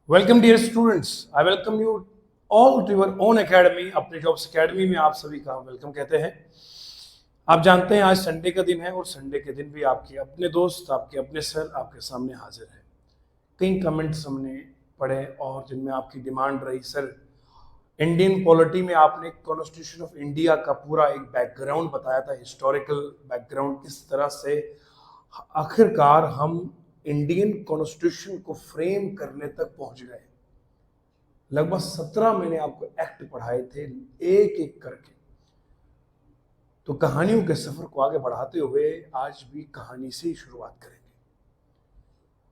Welcome dear students, I welcome you all to your own academy. अपने jobs academy में आप सभी का वेलकम कहते हैं। आप जानते हैं आज संडे का दिन है और संडे के दिन भी आपके अपने दोस्त, आपके अपने सर आपके सामने हाजिर है। कई कमेंट्स हमने पढ़े और जिनमें आपकी डिमांड रही, सर इंडियन पॉलिटी में आपने कॉन्स्टिट्यूशन ऑफ इंडिया का पूरा एक बैकग्राउंड बताया था, हिस्टोरिकल बैकग्राउंड, किस तरह से आखिरकार हम इंडियन कॉन्स्टिट्यूशन को फ्रेम करने तक पहुंच गए। लगभग 17 मैंने आपको एक्ट पढ़ाए थे एक एक करके। तो कहानियों के सफर को आगे बढ़ाते हुए आज भी कहानी से ही शुरुआत करेंगे।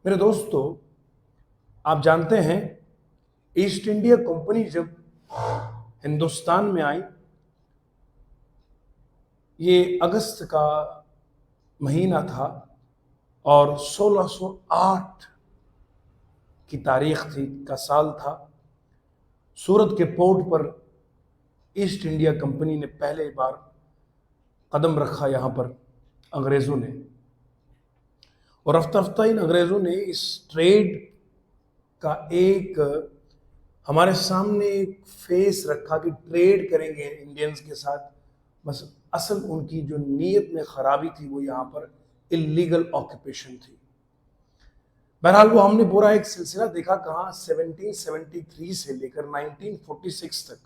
मेरे दोस्तों, आप जानते हैं ईस्ट इंडिया कंपनी जब हिंदुस्तान में आई, ये अगस्त का महीना था और 1608 की तारीख थी, का साल था। सूरत के पोर्ट पर ईस्ट इंडिया कंपनी ने पहले बार कदम रखा यहाँ पर अंग्रेज़ों ने, और रफ्ता रफ्ता इन अंग्रेज़ों ने इस ट्रेड का एक हमारे सामने एक फेस रखा कि ट्रेड करेंगे इंडियंस के साथ। बस असल उनकी जो नीयत में खराबी थी वो यहाँ पर इलीगल ऑक्यूपेशन थी। बहरहाल वो हमने पूरा एक सिलसिला देखा, कहाँ 1773 से लेकर 1946 तक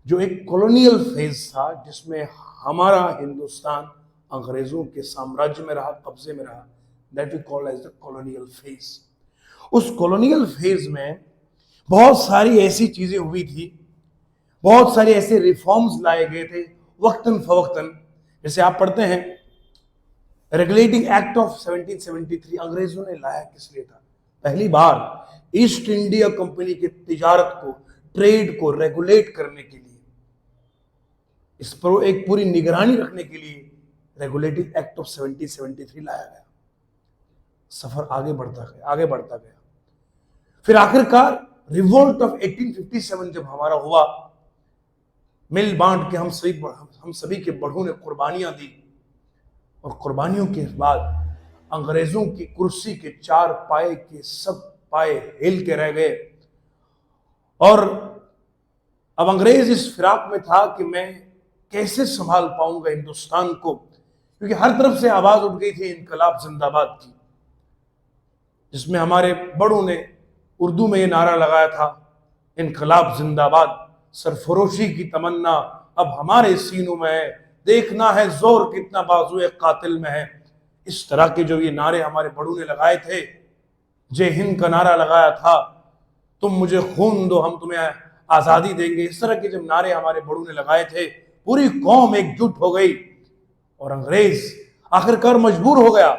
जो एक कॉलोनियल फेज था, जिसमें हमारा हिंदुस्तान अंग्रेजों के साम्राज्य में रहा, कब्जे में रहा, that we call as the colonial phase. उस कॉलोनियल फेज में बहुत सारी ऐसी चीजें हुई थी, बहुत सारे ऐसे रिफॉर्म्स लाए गए थे वक्तन फवक्तन। जैसे आप पढ़ते हैं रेगुलेटिंग एक्ट ऑफ 1773 अंग्रेजों ने लाया किस लिए था? पहली बार ईस्ट इंडिया कंपनी की तिजारत को, ट्रेड को रेगुलेट करने के लिए, इस पर एक पूरी निगरानी रखने के लिए रेगुलेटिंग एक्ट ऑफ 1773 लाया गया। सफर आगे बढ़ता गया, आगे बढ़ता गया। फिर आखिरकार रिवोल्ट ऑफ 1857 जब हमारा हुआ, मिल बांट के हम सभी के बढ़ों ने कुर्बानियां दी, और कुर्बानियों के बाद अंग्रेजों की कुर्सी के चार पाए के सब पाए हिल के रह गए। और अब अंग्रेज इस फिराक में था कि मैं कैसे संभाल पाऊंगा हिंदुस्तान को, क्योंकि हर तरफ से आवाज उठ गई थी इनकलाब जिंदाबाद की, जिसमें हमारे बड़ों ने उर्दू में ये नारा लगाया था, इनकलाब जिंदाबाद, सरफरोशी की तमन्ना अब हमारे सीनों में है, देखना है जोर कितना बाजुए कातिल में है। इस तरह के जो ये नारे हमारे बड़ों ने लगाए थे, जय हिंद का नारा लगाया था, तुम मुझे खून दो हम तुम्हें आजादी देंगे, इस तरह के जब नारे हमारे बड़ों ने लगाए थे, पूरी कौम एकजुट हो गई और अंग्रेज आखिरकार मजबूर हो गया।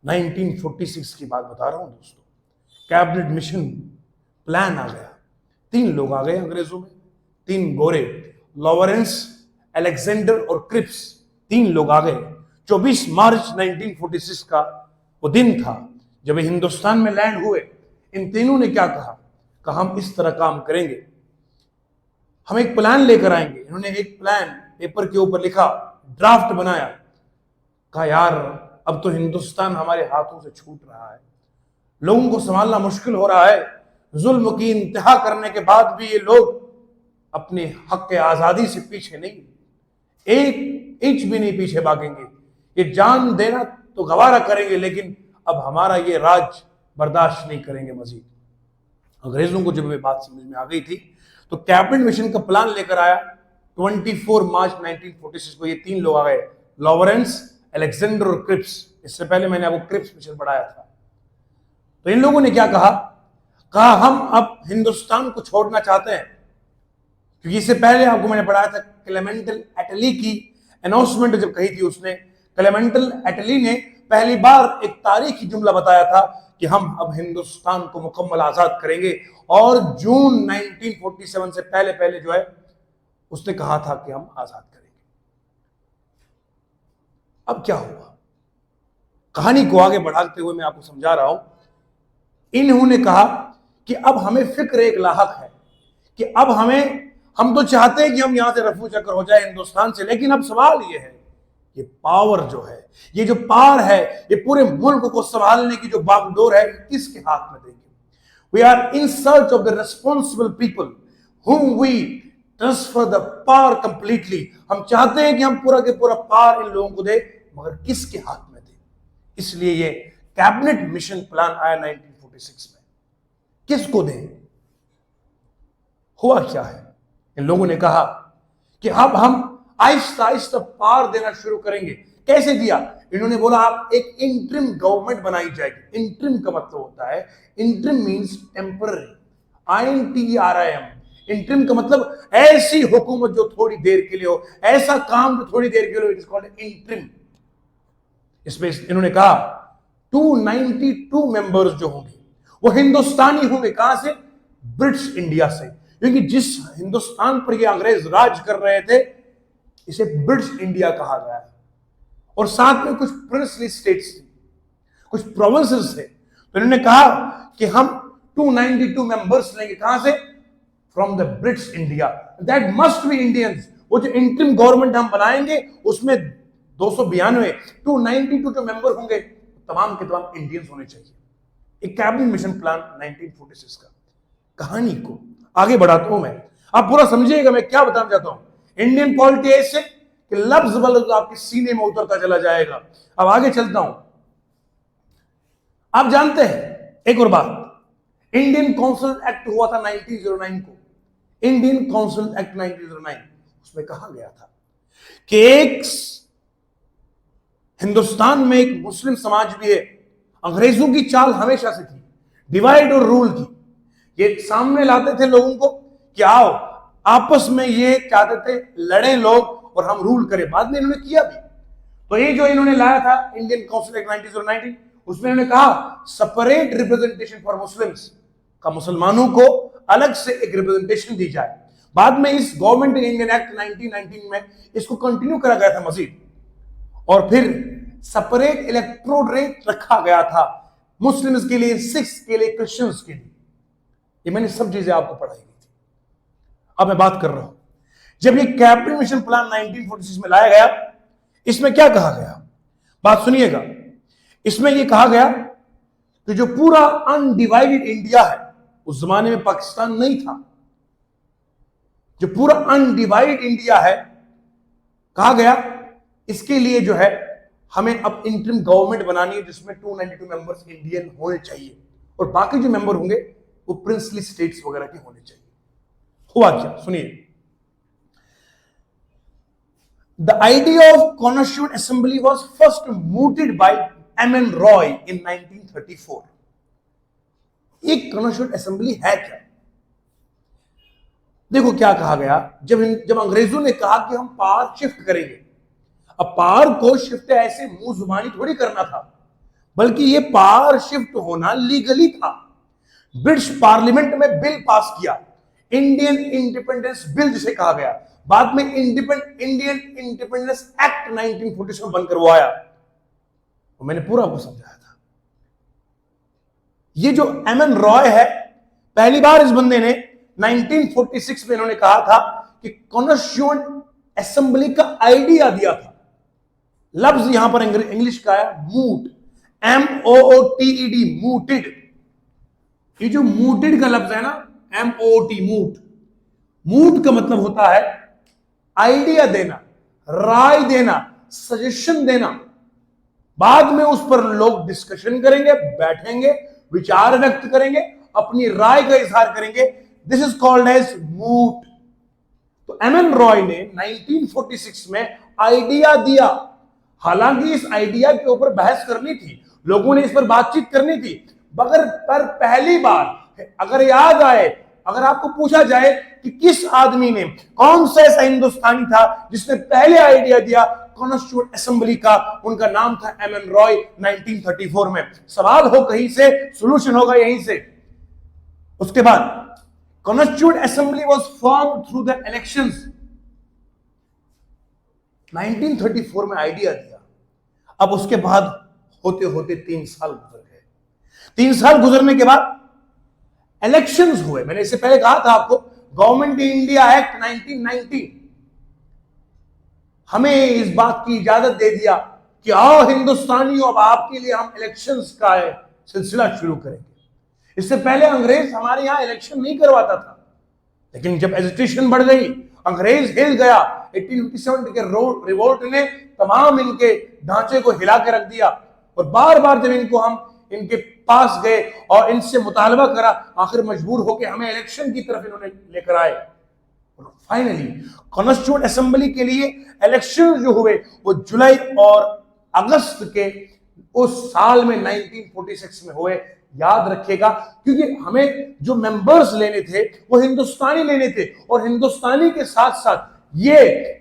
1946 की बात बता रहा हूं दोस्तों। कैबिनेट मिशन प्लान आ गया, 3 लोग आ गए अंग्रेजों में, 3 गोरे, लॉरेंस, अलेक्जेंडर और क्रिप्स, 3 लोग आ गए। 24 मार्च 1946 का वो दिन था जब हिंदुस्तान में लैंड हुए। इन तीनों ने क्या कहा? कहा हम इस तरह काम करेंगे, हम एक प्लान लेकर आएंगे। इन्होंने एक प्लान पेपर के ऊपर लिखा, ड्राफ्ट बनाया। कहा यार अब तो हिंदुस्तान हमारे हाथों से छूट रहा है, लोगों को संभालना मुश्किल हो रहा है, जुल्म की इंतहा करने के बाद भी ये लोग अपने हक के आजादी से पीछे नहीं, एक इंच भी नहीं पीछे भागेंगे, ये जान देना तो गवारा करेंगे, लेकिन अब हमारा ये राज बर्दाश्त नहीं करेंगे मजीद। अंग्रेजों को जब ये बात समझ में आ गई थी तो कैबिनेट मिशन का प्लान लेकर आया। 24 मार्च 1946 को ये 3 लोग आ गए, लॉरेंस, अलेक्जेंडर और क्रिप्स। इससे पहले मैंने आपको क्रिप्स मिशन पढ़ाया था। तो इन लोगों ने क्या कहा? कहा हम अब हिंदुस्तान को छोड़ना चाहते हैं, क्योंकि इससे पहले आपको मैंने पढ़ाया था क्लेमेंटल एटली की अनाउंसमेंट जब कही थी उसने, क्लेमेंटल एटली ने पहली बार एक तारीखी जुमला बताया था कि हम अब हिंदुस्तान को मुकम्मल आजाद करेंगे, और जून 1947 से पहले पहले जो है उसने कहा था कि हम आजाद करेंगे। अब क्या हुआ, कहानी को आगे बढ़ाते हुए मैं आपको समझा रहा हूं। इन्होंने कहा कि अब हमें फिक्र एक लाहक है कि अब हम तो चाहते हैं कि हम यहां से रफू चक्कर हो जाए हिंदुस्तान से, लेकिन अब सवाल यह है, ये पावर जो है, ये जो पावर है, ये पूरे मुल्क को संभालने की जो बागडोर है, किसके हाथ में देंगे? We are in search of the responsible people whom we transfer the power completely. हम चाहते हैं कि हम पूरा के पूरा पावर इन लोगों को दे, मगर किसके हाथ में दे? इसलिए ये कैबिनेट मिशन प्लान आया 1946 में। किसको दें? हुआ क्या है? इन लोगों ने कहा कि अब हम आहिस्ता आहिस्ता पावर देना शुरू करेंगे। कैसे दिया? इन्होंने बोला आप एक इंटरिम गवर्नमेंट बनाई जाएगी। इंटरिम का मतलब होता है, interim means temporary, INTERIM। Interim का मतलब ऐसी हुकूमत जो थोड़ी देर के लिए हो, ऐसा काम जो थोड़ी देर के लिए हो, इट इज कॉल्ड इंटरिम। इसमें इन्होंने कहा 292 मेंबर्स जो होंगे वो हिंदुस्तानी होंगे। कहां से? ब्रिटिश इंडिया से, क्योंकि जिस हिंदुस्तान पर ये अंग्रेज राज कर रहे थे इसे ब्रिटिश इंडिया कहा गया है। और साथ में कुछ प्रिंसली स्टेट्स थी, कुछ प्रोविंसेस थे। तो इन्होंने कहा कि हम 292 मेंबर्स लेंगे। कहां से? From the British India. That must be Indians. वो जो इंटरिम गवर्नमेंट हम बनाएंगे उसमें 292 जो मेंबर होंगे तमाम के तमाम इंडियंस होने चाहिए। एक कैबिनेट मिशन प्लान 1946 का। कहानी को आगे बढ़ाता हूं मैं, आप पूरा समझिएगा मैं क्या बताना चाहता हूं। इंडियन पॉलिटी ऐसे कि लफ्ज बलफ्ज आपके सीने में उतरता चला जाएगा। अब आगे चलता हूं। आप जानते हैं एक और बात, इंडियन काउंसिल एक्ट हुआ था 1909 को। इंडियन काउंसिल एक्ट 1909, उसमें कहा गया था कि एक हिंदुस्तान में एक मुस्लिम समाज भी है। अंग्रेजों की चाल हमेशा से थी डिवाइड और रूल की। ये सामने लाते थे लोगों को कि आओ आपस में ये चाहते थे लड़े लोग और हम रूल करें। बाद में इन्होंने किया भी। तो ये जो इन्होंने लाया था इंडियन काउंसिल एक्ट 1919, उसमें इन्होंने कहा सेपरेट रिप्रेजेंटेशन फॉर मुस्लिम्स, का मुसलमानों को अलग से एक रिप्रेजेंटेशन दी जाए। बाद में इस गवर्नमेंट इंडियन एक्ट 1919 में इसको कंटिन्यू करा गया था मजीद, और फिर सेपरेट इलेक्ट्रोड रेट रखा गया था मुस्लिम्स के लिए, सिख्स के लिए, क्रिश्चियंस के लिए। ये मैंने सब चीजें आपको पढ़ाई थी। अब मैं बात कर रहा हूं, जब ये कैबिनेट मिशन प्लान 1946 में लाया गया, इसमें क्या कहा गया? बात सुनिएगा। इसमें यह कहा गया कि जो पूरा अनडिवाइडेड इंडिया है, उस जमाने में पाकिस्तान नहीं था, जो पूरा अनडिवाइडेड इंडिया है, कहा गया इसके लिए जो है हमें अब इंटरिम गवर्नमेंट बनानी है जिसमें 292 मेंबर्स इंडियन होने चाहिए और बाकी जो मेंबर होंगे वो प्रिंसली स्टेट्स वगैरह के होने चाहिए। हुआ क्या? सुनिए। The idea of Constituent Assembly was first mooted by M.N. Roy in 1934. ये Constituent Assembly है क्या? देखो क्या कहा गया, जब अंग्रेजों ने कहा कि हम पावर शिफ्ट करेंगे। अब पावर को शिफ्ट ऐसे मुंह जुबानी थोड़ी करना था, बल्कि ये पावर शिफ्ट होना लीगली था। ब्रिटिश पार्लियामेंट में बिल पास किया, इंडियन इंडिपेंडेंस बिल जिसे कहा गया। बाद में इंडियन इंडिपेंडेंस एक्ट 1940 में बनकर वो आया। तो मैंने पूरा आपको समझाया था। ये जो M.N. रॉय है, पहली बार इस बंदे ने 1946 में इन्होंने कहा था कि कॉन्स्टिट्यूएंट असेंबली का आइडिया दिया था। लफ्ज यहां पर इंग्लिश का है मूट, MOOTED, मूटेड। ये जो मूटेड का लफ्ज है ना, MOOT, मूट का मतलब होता है आइडिया देना, राय देना, सजेशन देना। बाद में उस पर लोग डिस्कशन करेंगे, बैठेंगे, विचार व्यक्त करेंगे, अपनी राय का इजहार करेंगे। दिस इज कॉल्ड एज मूट। तो M.N. रॉय ने 1946 में आइडिया दिया। हालांकि इस आइडिया के ऊपर बहस करनी थी, लोगों ने इस पर बातचीत करनी थी, मगर पर पहली बार अगर याद आए, अगर आपको पूछा जाए कि किस आदमी ने, कौन सा ऐसा हिंदुस्तानी था जिसने पहले आइडिया दिया कॉन्स्टिट्यूएंट असेंबली का, उनका नाम था M.N. रॉय 1934 में। सवाल हो कहीं से, सॉल्यूशन होगा यहीं से। उसके बाद constituent assembly was formed through the elections. 1934 में आइडिया दिया। अब उसके बाद होते होते 3 साल गुजर गए। 3 साल गुजरने के बाद इलेक्शंस हुए। मैंने इससे पहले कहा था आपको, गवर्नमेंट इंडिया एक्ट 1990 हमें इस बात की इजाजत दे दिया कि आओ हिंदुस्तानियों, अब आपके लिए हम इलेक्शंस का सिलसिला शुरू करेंगे। इससे पहले अंग्रेज हमारे यहां इलेक्शन नहीं करवाता था, लेकिन जब एजिटेशन बढ़ गई, अंग्रेज हिल गया। 1857 के रिवोल्ट ने तमाम इनके ढांचे को हिला के रख दिया, और बार बार जब इनके पास गए और इनसे मुतालबा करा, आखिर मजबूर होकर हमें इलेक्शन की तरफ इन्होंने लेकर आए। और फाइनली कॉन्स्टिट्यूएंट असेंबली के लिए इलेक्शन जो हुए वो जुलाई और अगस्त के उस साल में 1946 में हुए। याद रखिएगा, क्योंकि हमें जो मेंबर्स लेने थे वो हिंदुस्तानी लेने थे, और हिंदुस्तानी के साथ साथ ये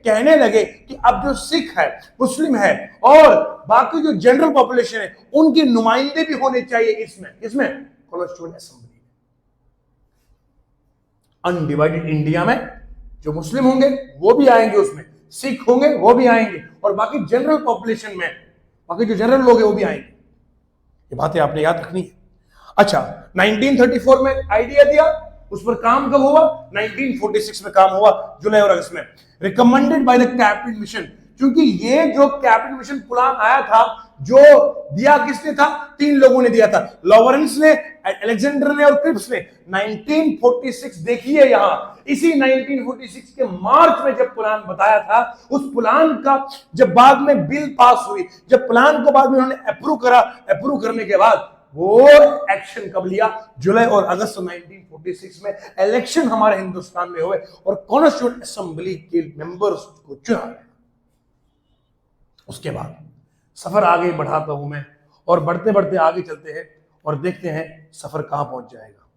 कहने लगे कि अब जो सिख है, मुस्लिम है और बाकी जो जनरल पॉपुलेशन है उनके नुमाइंदे भी होने चाहिए इसमें कॉन्स्टिट्यूएंट असेंबली। अनडिवाइडेड इंडिया में जो मुस्लिम होंगे वो भी आएंगे, उसमें सिख होंगे वो भी आएंगे, और बाकी जनरल पॉपुलेशन में बाकी जो जनरल लोग हैं वो भी आएंगे। ये बातें आपने याद रखनी है। अच्छा, 1934 में आइडिया दिया, उस पर काम कब हुआ? 1946 में काम हुआ, जुलाई और अगस्त में। Recommended by the cabinet mission, क्योंकि ये जो कैबिनेट मिशन प्लान आया था, जो दिया किसने था? 3 लोगों ने दिया था, लॉरेंस ने, अलेक्जेंडर ने और क्रिप्स ने। 1946 देखिए यहां, इसी 1946 के मार्च में जब प्लान बताया था, उस प्लान का जब बाद में बिल पास हुई, जब प्लान को बाद में उन्होंने अप्रूव करा, अप्रूव करने के बाद वो एक्शन कब लिया? जुलाई और अगस्त 1946 में इलेक्शन हमारे हिंदुस्तान में हुए और कॉन्स्टिट्यूएंट असेंबली के मेंबर्स को चुना गया। उसके बाद सफर आगे बढ़ाता हूं मैं, और बढ़ते बढ़ते आगे चलते हैं और देखते हैं सफर कहां पहुंच जाएगा।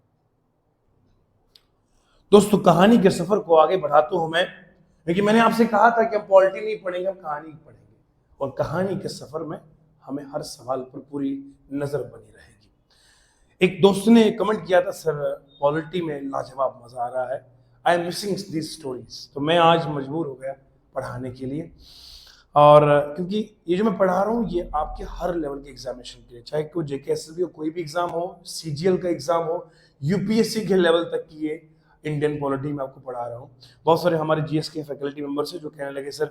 दोस्तों, कहानी के सफर को आगे बढ़ाता हूं मैं, लेकिन मैंने आपसे कहा था कि हम पॉलिटी नहीं पढ़ेंगे, हम कहानी पढ़ेंगे, और कहानी के सफर में हमें हर सवाल पर पूरी नजर बनी रहेगी। एक दोस्त ने कमेंट किया था, सर पॉलिटी में लाजवाब मजा आ रहा है, I am missing this stories. तो मैं आज मजबूर हो गया पढ़ाने के लिए, और क्योंकि ये जो मैं पढ़ा रहा हूँ ये आपके हर लेवल के एग्जामिनेशन के लिए, चाहे कोई जेकेएसएसबी हो, कोई भी एग्जाम हो, सीजीएल का एग्जाम हो, यूपीएससी के लेवल तक की ये इंडियन पॉलिटी में आपको पढ़ा रहा हूँ। बहुत सारे हमारे जीएस के फैकल्टी मेंबर्स हैं जो कहने लगे, सर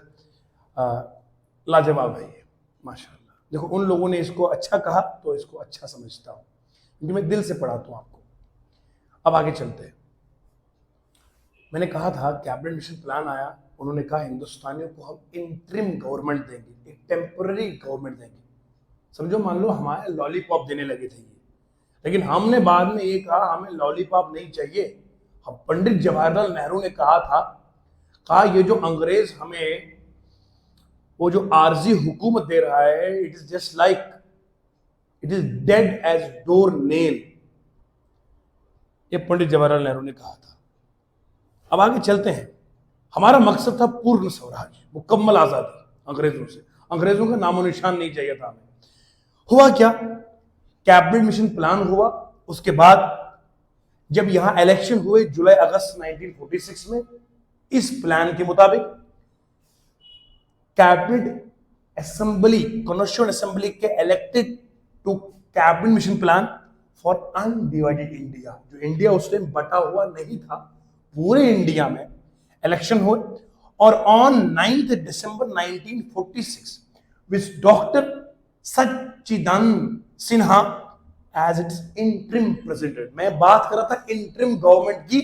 लाजवाब है ये, माशाल्लाह। देखो, उन लोगों ने इसको अच्छा कहा तो इसको अच्छा समझता हूँ, क्योंकि मैं दिल से पढ़ाता हूँ आपको। अब आगे चलते हैं। मैंने कहा था कैबिनेट मिशन प्लान आया, उन्होंने कहा हिंदुस्तानियों को हम इंटरिम गवर्नमेंट देंगे, एक टेम्पररी गवर्नमेंट देंगे। समझो, मान लो हमारे लॉलीपॉप देने लगे थे ये, लेकिन हमने बाद में ये कहा हमें लॉलीपॉप नहीं चाहिए। हम पंडित जवाहरलाल नेहरू ने कहा ये जो अंग्रेज हमें वो जो आरजी हुकूमत दे रहा है, it is just like it is dead as door nail. ये पंडित जवाहरलाल नेहरू ने कहा था। अब आगे चलते हैं। हमारा मकसद था पूर्ण स्वराज, मुकम्मल आजादी अंग्रेजों से, अंग्रेजों का नामो निशान नहीं चाहिए था हमें। हुआ क्या? कैबिनेट मिशन प्लान हुआ। उसके बाद जब यहां इलेक्शन हुए जुलाई अगस्त 1946 में, इस प्लान के मुताबिक कैबिनेट असेंबली, कॉन्स्टिट्यूएंट असेंबली के elected to cabinet mission plan for undivided India, जो इंडिया उस टाइम बटा हुआ नहीं था, पूरे इंडिया में इलेक्शन हुए। और on 9 December 1946 which doctor Sachchidananda Sinha as its interim president, मैं बात कर रहा था इंटरिम गवर्नमेंट की,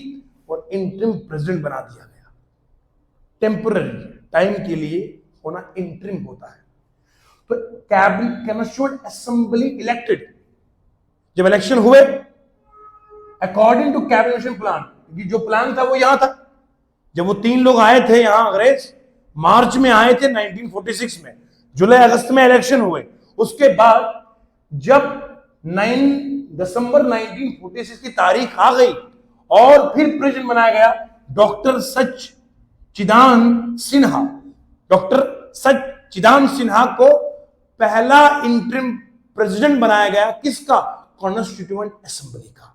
और इंटरिम प्रेसिडेंट बना दिया गया। टेम्पररी टाइम के लिए होना इंटरिम होता है। तो कैबिनेट कॉन्स्टिट्यूएंट असेंबली इलेक्टेड, जब इलेक्शन हुए according to cabinet mission plan, जो प्लान था वो यहां था। जब वो 3 लोग आए थे यहां, अंग्रेज मार्च में आए थे 1946 में, जुलाई अगस्त में इलेक्शन हुए। उसके बाद जब 9 दिसंबर 1946 की तारीख आ गई और फिर प्रेसिडेंट बनाया गया डॉक्टर सच्चिदानंद सिन्हा। डॉक्टर सच्चिदानंद सिन्हा को पहला इंटरिम प्रेसिडेंट बनाया गया। किसका? कॉन्स्टिट्यूएंट असेंबली का।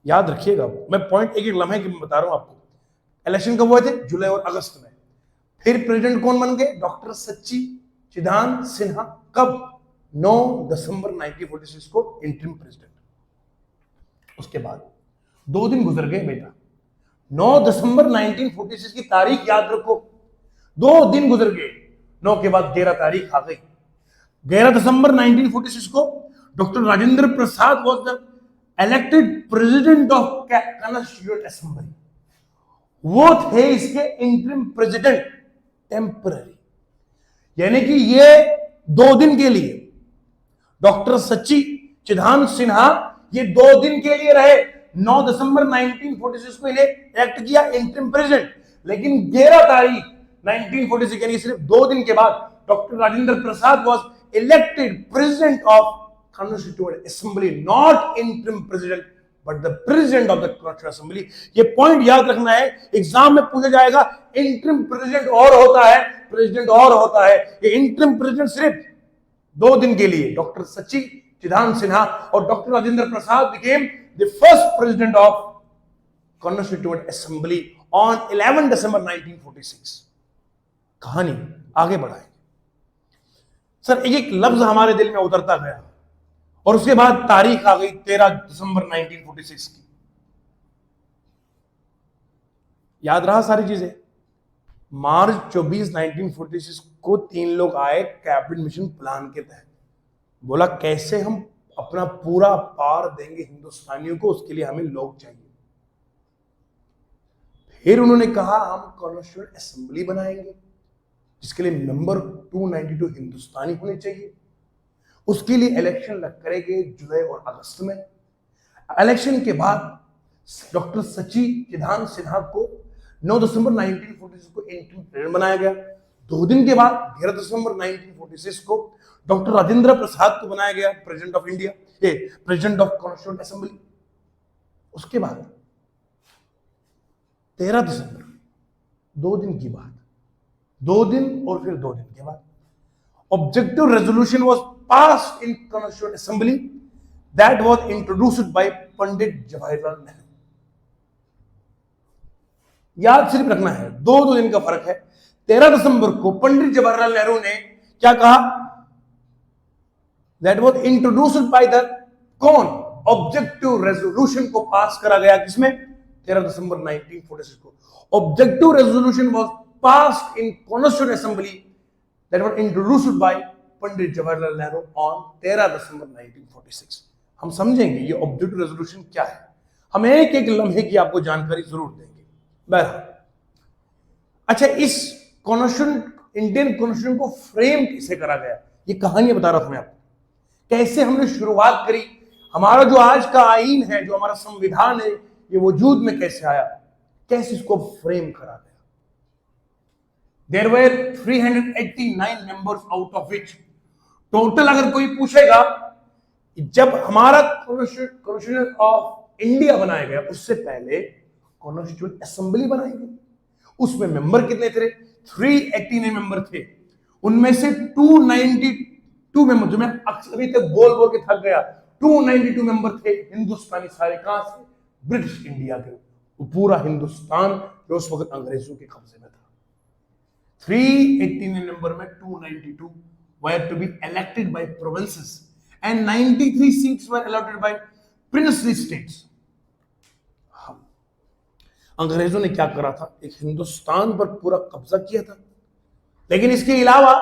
याद रखिएगा, मैं पॉइंट एक एक लम्हे की बता रहा हूं आपको। इलेक्शन कब हुए थे? जुलाई और अगस्त में। फिर प्रेसिडेंट कौन बन गए? डॉक्टर सच्चिदानंद सिन्हा। कब? 9 दिसंबर 1946 को इंटरिम प्रेसिडेंट। उसके बाद 2 दिन गुजर गए बेटा। 9 दिसंबर 1946 की तारीख याद रखो, 2 दिन गुजर गए। 9 के बाद 11 तारीख आ गई। 11 दिसंबर 1946 को doctor Rajendra Prasad was the elected president of constituent assembly, वो थे इसके इंटरिम प्रेसिडेंट टेम्पररी, यानी कि ये 2 दिन के लिए डॉक्टर सच्ची चिदानंद सिन्हा ये 2 दिन के लिए रहे। 9 दिसंबर 1946 को इन्हें एक्ट किया इंटरिम प्रेसिडेंट, लेकिन 11 तारीख 1946 यानी सिर्फ 2 दिन के बाद doctor Rajendra Prasad was elected president of constituent assembly, not interim president but the president of the constituent assembly. ये पॉइंट याद रखना है, एग्जाम में पूछा जाएगा। इंटरिम प्रेसिडेंट और होता है, प्रेसिडेंट और होता है। ये इंटरिम प्रेसिडेंट सिर्फ 2 दिन के लिए डॉक्टर सच्ची चिदानंद सिन्हा और doctor Rajendra Prasad became the first president of constituent assembly on 11 दिसंबर 1946। कहानी आगे बढ़ाएंगे। सर एक एक लफ्ज हमारे दिल में उतरता गया और उसके बाद तारीख आ गई 13 दिसंबर 1946 की। याद रहा सारी चीजें। मार्च 24 1946 को 3 लोग आए कैबिनेट मिशन प्लान के तहत। बोला कैसे हम अपना पूरा पार देंगे हिंदुस्तानियों को, उसके लिए हमें लोग चाहिए। फिर उन्होंने कहा हम कॉन्स्टिट्यूएंट असेंबली बनाएंगे जिसके लिए मेंबर 292 हिंदुस्तानी होने चाहिए। उसके लिए इलेक्शन करेंगे जुलाई और अगस्त में। इलेक्शन के बाद डॉक्टर सच्ची चिदानंद सिन्हा को 9 दिसंबर 1946 को इंटरिम प्रेसिडेंट बनाया गया। 2 दिन के बाद 11 दिसंबर 1946 को डॉक्टर राजेंद्र प्रसाद को बनाया गया president of India, president of constituent assembly. उसके बाद 13 दिसंबर 2 दिन की बात, 2 दिन और फिर 2 दिन के बाद objective resolution was passed in constituent assembly that was introduced by Pandit Jawaharlal Nehru. याद सिर्फ रखना है, 2 दिन का फर्क है। 13 दिसंबर को पंडित जवाहरलाल नेहरू ने क्या कहा? That was introduced by the कौन? ऑब्जेक्टिव रेजोल्यूशन को पास करा गया किसमें? 13 दिसंबर 1946 को। Objective resolution was passed in constituent assembly that was introduced by Pandit Jawaharlal Nehru on 13 दिसंबर 1946। हम समझेंगे ये ऑब्जेक्टिव रेजोल्यूशन क्या है, हम एक एक लम्हे की आपको जानकारी जरूर देंगे। बहरहाल, अच्छा इस कॉन्स्टिट्यूशन, इंडियन कॉन्स्टिट्यूशन को फ्रेम कैसे करा गया, ये कहानी बता रहा था मैं आपको। कैसे हमने शुरुआत करी, हमारा जो आज का आईन है, जो हमारा संविधान है, ये वजूद में कैसे आया, कैसे इसको फ्रेम करा गया। There were 389 members out of which total अगर कोई पूछेगा जब हमारा कॉन्स्टिट्यूशन ऑफ इंडिया बनाया गया उससे पहले कॉन्स्टिट्यूएंट असेंबली बनाई गई, उसमें मेंबर कितने थे? 389 मेंबर थे। उनमें से 292 मेंबर, जो मैं अभी तक बोल बोल के थक गया, 292 मेंबर थे हिंदुस्तानी, सारे कहां से? ब्रिटिश इंडिया के। वो पूरा हिंदुस्तान जो उस वक्त अंग्रेजों के कब्जे में था। 389 नंबर में 292 were to be elected by provinces and 93 seats were allotted by princely states। अंग्रेजों ने क्या करा था? एक हिंदुस्तान पर पूरा कब्जा किया था, लेकिन इसके अलावा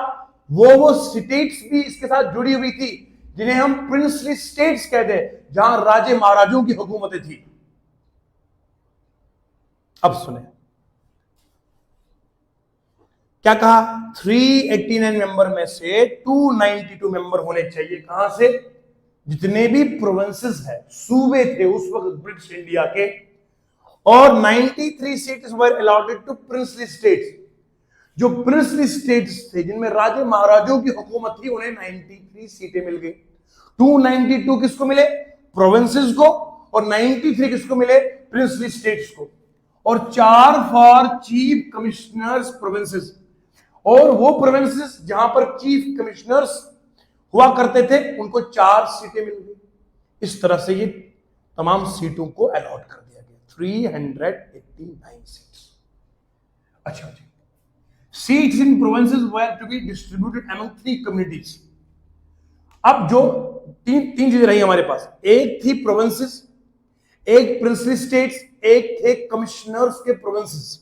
वो स्टेट्स भी इसके साथ जुड़ी हुई थी जिन्हें हम प्रिंसली स्टेट्स कहते हैं, जहां राजे महाराजों की हुकूमतें थी। अब सुने क्या कहा? 389 मेंबर में से 292 मेंबर होने चाहिए। कहां से? जितने भी प्रोविंसेस है, सूबे थे उस वक्त ब्रिटिश इंडिया के, और 93 seats were allotted to princely states. जो प्रिंसली स्टेट्स थे जिनमें राजे महाराजों की हुकूमत थी, उन्हें 93 सीटें मिल गई। 292 किसको मिले? प्रोविंसेस को, और 93 किसको मिले? प्रिंसली स्टेट्स को। और 4 फॉर चीफ कमिश्नर्स प्रोविंसेस, और वो प्रोविंसेस जहां पर चीफ कमिश्नर्स हुआ करते थे उनको 4 सीटें मिल गई। इस तरह से ये तमाम सीटों को अलॉट कर दिया गया, 389 सीट्स। अच्छा जी, seats in provinces were to be distributed among 3 communities. अब जो तीन चीजें रही हमारे पास, एक थी प्रोविंसेस, एक प्रिंसली स्टेट्स, एक थे कमिश्नर्स के प्रोविंसेस।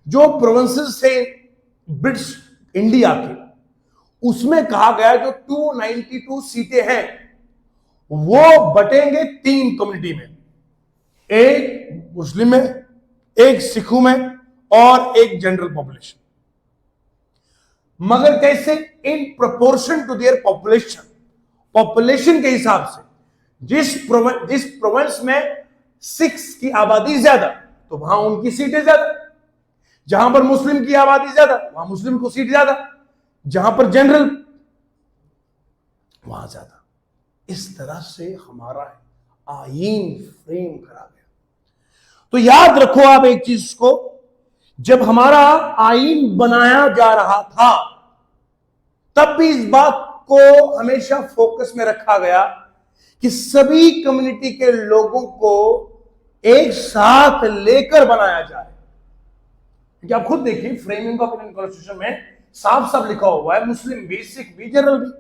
जो प्रोविंसेस थे ब्रिटिश इंडिया के, उसमें कहा गया जो 292 सीटें हैं वो बटेंगे 3 कम्युनिटी में, एक मुस्लिम में, एक सिखों में और एक जनरल पॉपुलेशन। मगर कैसे? In proportion to their population, population के हिसाब से। जिस प्रोविंस में सिख्स की आबादी ज्यादा तो वहां उनकी सीटें ज्यादा, जहां पर मुस्लिम की आबादी ज्यादा वहां मुस्लिम को सीट ज्यादा, जहां पर जनरल वहां ज्यादा। इस तरह से हमारा आईन फ्रेम करा गया। तो याद रखो आप एक चीज को, जब हमारा आईन बनाया जा रहा था तब भी इस बात को हमेशा फोकस में रखा गया कि सभी कम्युनिटी के लोगों को एक साथ लेकर बनाया जाए। क्योंकि आप खुद देखिए, फ्रेमिंग ऑफ इंडियन कॉन्स्टिट्यूशन में साफ साफ लिखा हुआ है मुस्लिम भी, सिख भी, जनरल भी।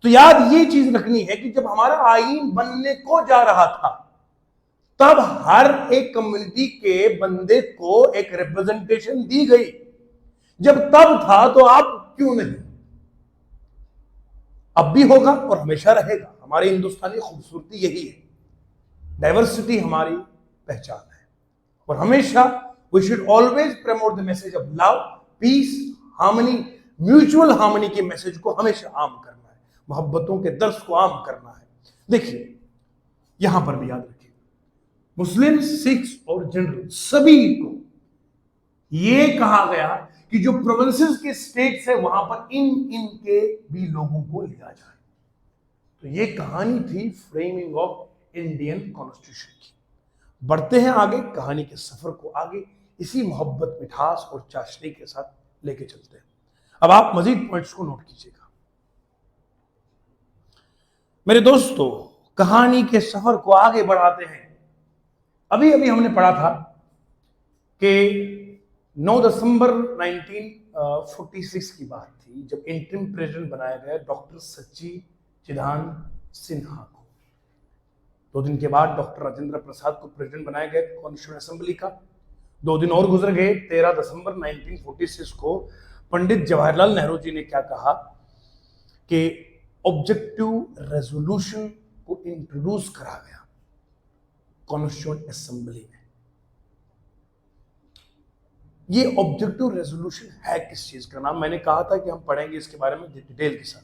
तो याद ये चीज रखनी है कि जब हमारा आईन बनने को जा रहा था तब हर एक कम्युनिटी के बंदे को एक रिप्रेजेंटेशन दी गई। जब तब था तो अब क्यों नहीं? अब भी होगा और हमेशा रहेगा। हमारी हिंदुस्तानी खूबसूरती यही है, डाइवर्सिटी हमारी पहचान है। और हमेशा we should always promote the message of love, peace, harmony, mutual harmony के मैसेज को हमेशा आम करना है, मोहब्बतों के दर्स को आम करना है। देखिए यहां पर भी याद रखिए, मुस्लिम, सिख्स और जनरल सभी को यह कहा गया कि जो प्रोविंसेस के स्टेट्स है वहां पर इनके भी लोगों को लिया जाए। तो ये कहानी थी फ्रेमिंग ऑफ इंडियन कॉन्स्टिट्यूशन की। बढ़ते हैं आगे कहानी के सफर को आगे, इसी मोहब्बत, मिठास और चाशनी के साथ लेके चलते हैं। अब आप मजीद पॉइंट्स को नोट कीजिएगा मेरे दोस्तों। कहानी के सफर को आगे बढ़ाते हैं। अभी अभी हमने पढ़ा था कि 9 दिसंबर 1946 की बात थी जब इंटरिम प्रेसिडेंट बनाया गया डॉक्टर सच्ची चिदानंद सिन्हा को। 2 दिन के बाद डॉक्टर राजेंद्र प्रसाद को प्रेसिडेंट बनाया गया कॉन्स्टिट्यूएंट असेंबली का। 2 दिन और गुजर गए। 13 दिसंबर 1946 को पंडित जवाहरलाल नेहरू जी ने क्या कहा कि ऑब्जेक्टिव रेजोल्यूशन को इंट्रोड्यूस करा गया कॉन्स्टिट्यूएंट असेंबली में। ये ऑब्जेक्टिव रेजोल्यूशन है किस चीज का? नाम मैंने कहा था कि हम पढ़ेंगे इसके बारे में डिटेल के साथ।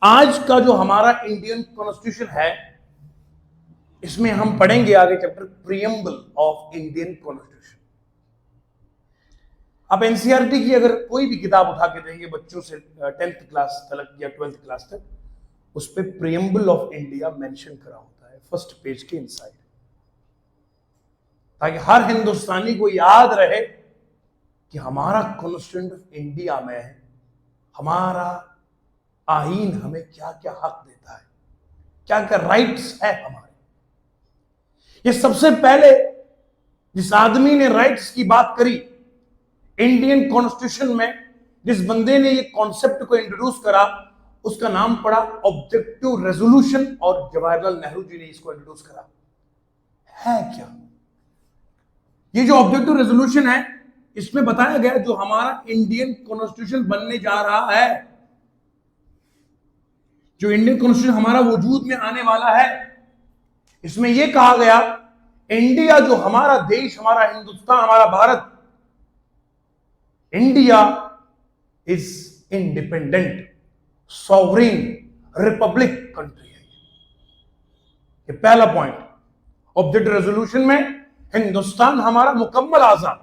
आज का जो हमारा इंडियन कॉन्स्टिट्यूशन है इसमें हम पढ़ेंगे आगे chapter preamble of Indian constitution. आप एनसीईआरटी की अगर कोई भी किताब उठा के देंगे बच्चों से 10th क्लास तक या 12th क्लास तक, उस पर प्रीएम्बल ऑफ इंडिया मेंशन करा होता है फर्स्ट पेज के इनसाइड, ताकि हर हिंदुस्तानी को याद रहे कि हमारा कॉन्स्टिट्यूशन ऑफ इंडिया में हमारा आईन हमें क्या क्या हक देता है, क्या क्या राइट्स है हमारे। ये सबसे पहले जिस आदमी ने राइट्स की बात करी इंडियन कॉन्स्टिट्यूशन में, जिस बंदे ने ये कॉन्सेप्ट को इंट्रोड्यूस करा, उसका नाम पड़ा ऑब्जेक्टिव रेजोल्यूशन, और जवाहरलाल नेहरू जी ने इसको इंट्रोड्यूस करा। है क्या ये जो ऑब्जेक्टिव रेजोल्यूशन है? इसमें बताया गया जो हमारा इंडियन कॉन्स्टिट्यूशन बनने जा रहा है, जो इंडियन कॉन्स्टिट्यूशन हमारा वजूद में आने वाला है, इसमें यह कहा गया इंडिया जो हमारा देश, हमारा हिंदुस्तान, हमारा Bharat, India is independent sovereign Republic country है। ये पहला पॉइंट। ऑब्जेक्टिव रेजोल्यूशन में हिंदुस्तान हमारा मुकम्मल आजाद,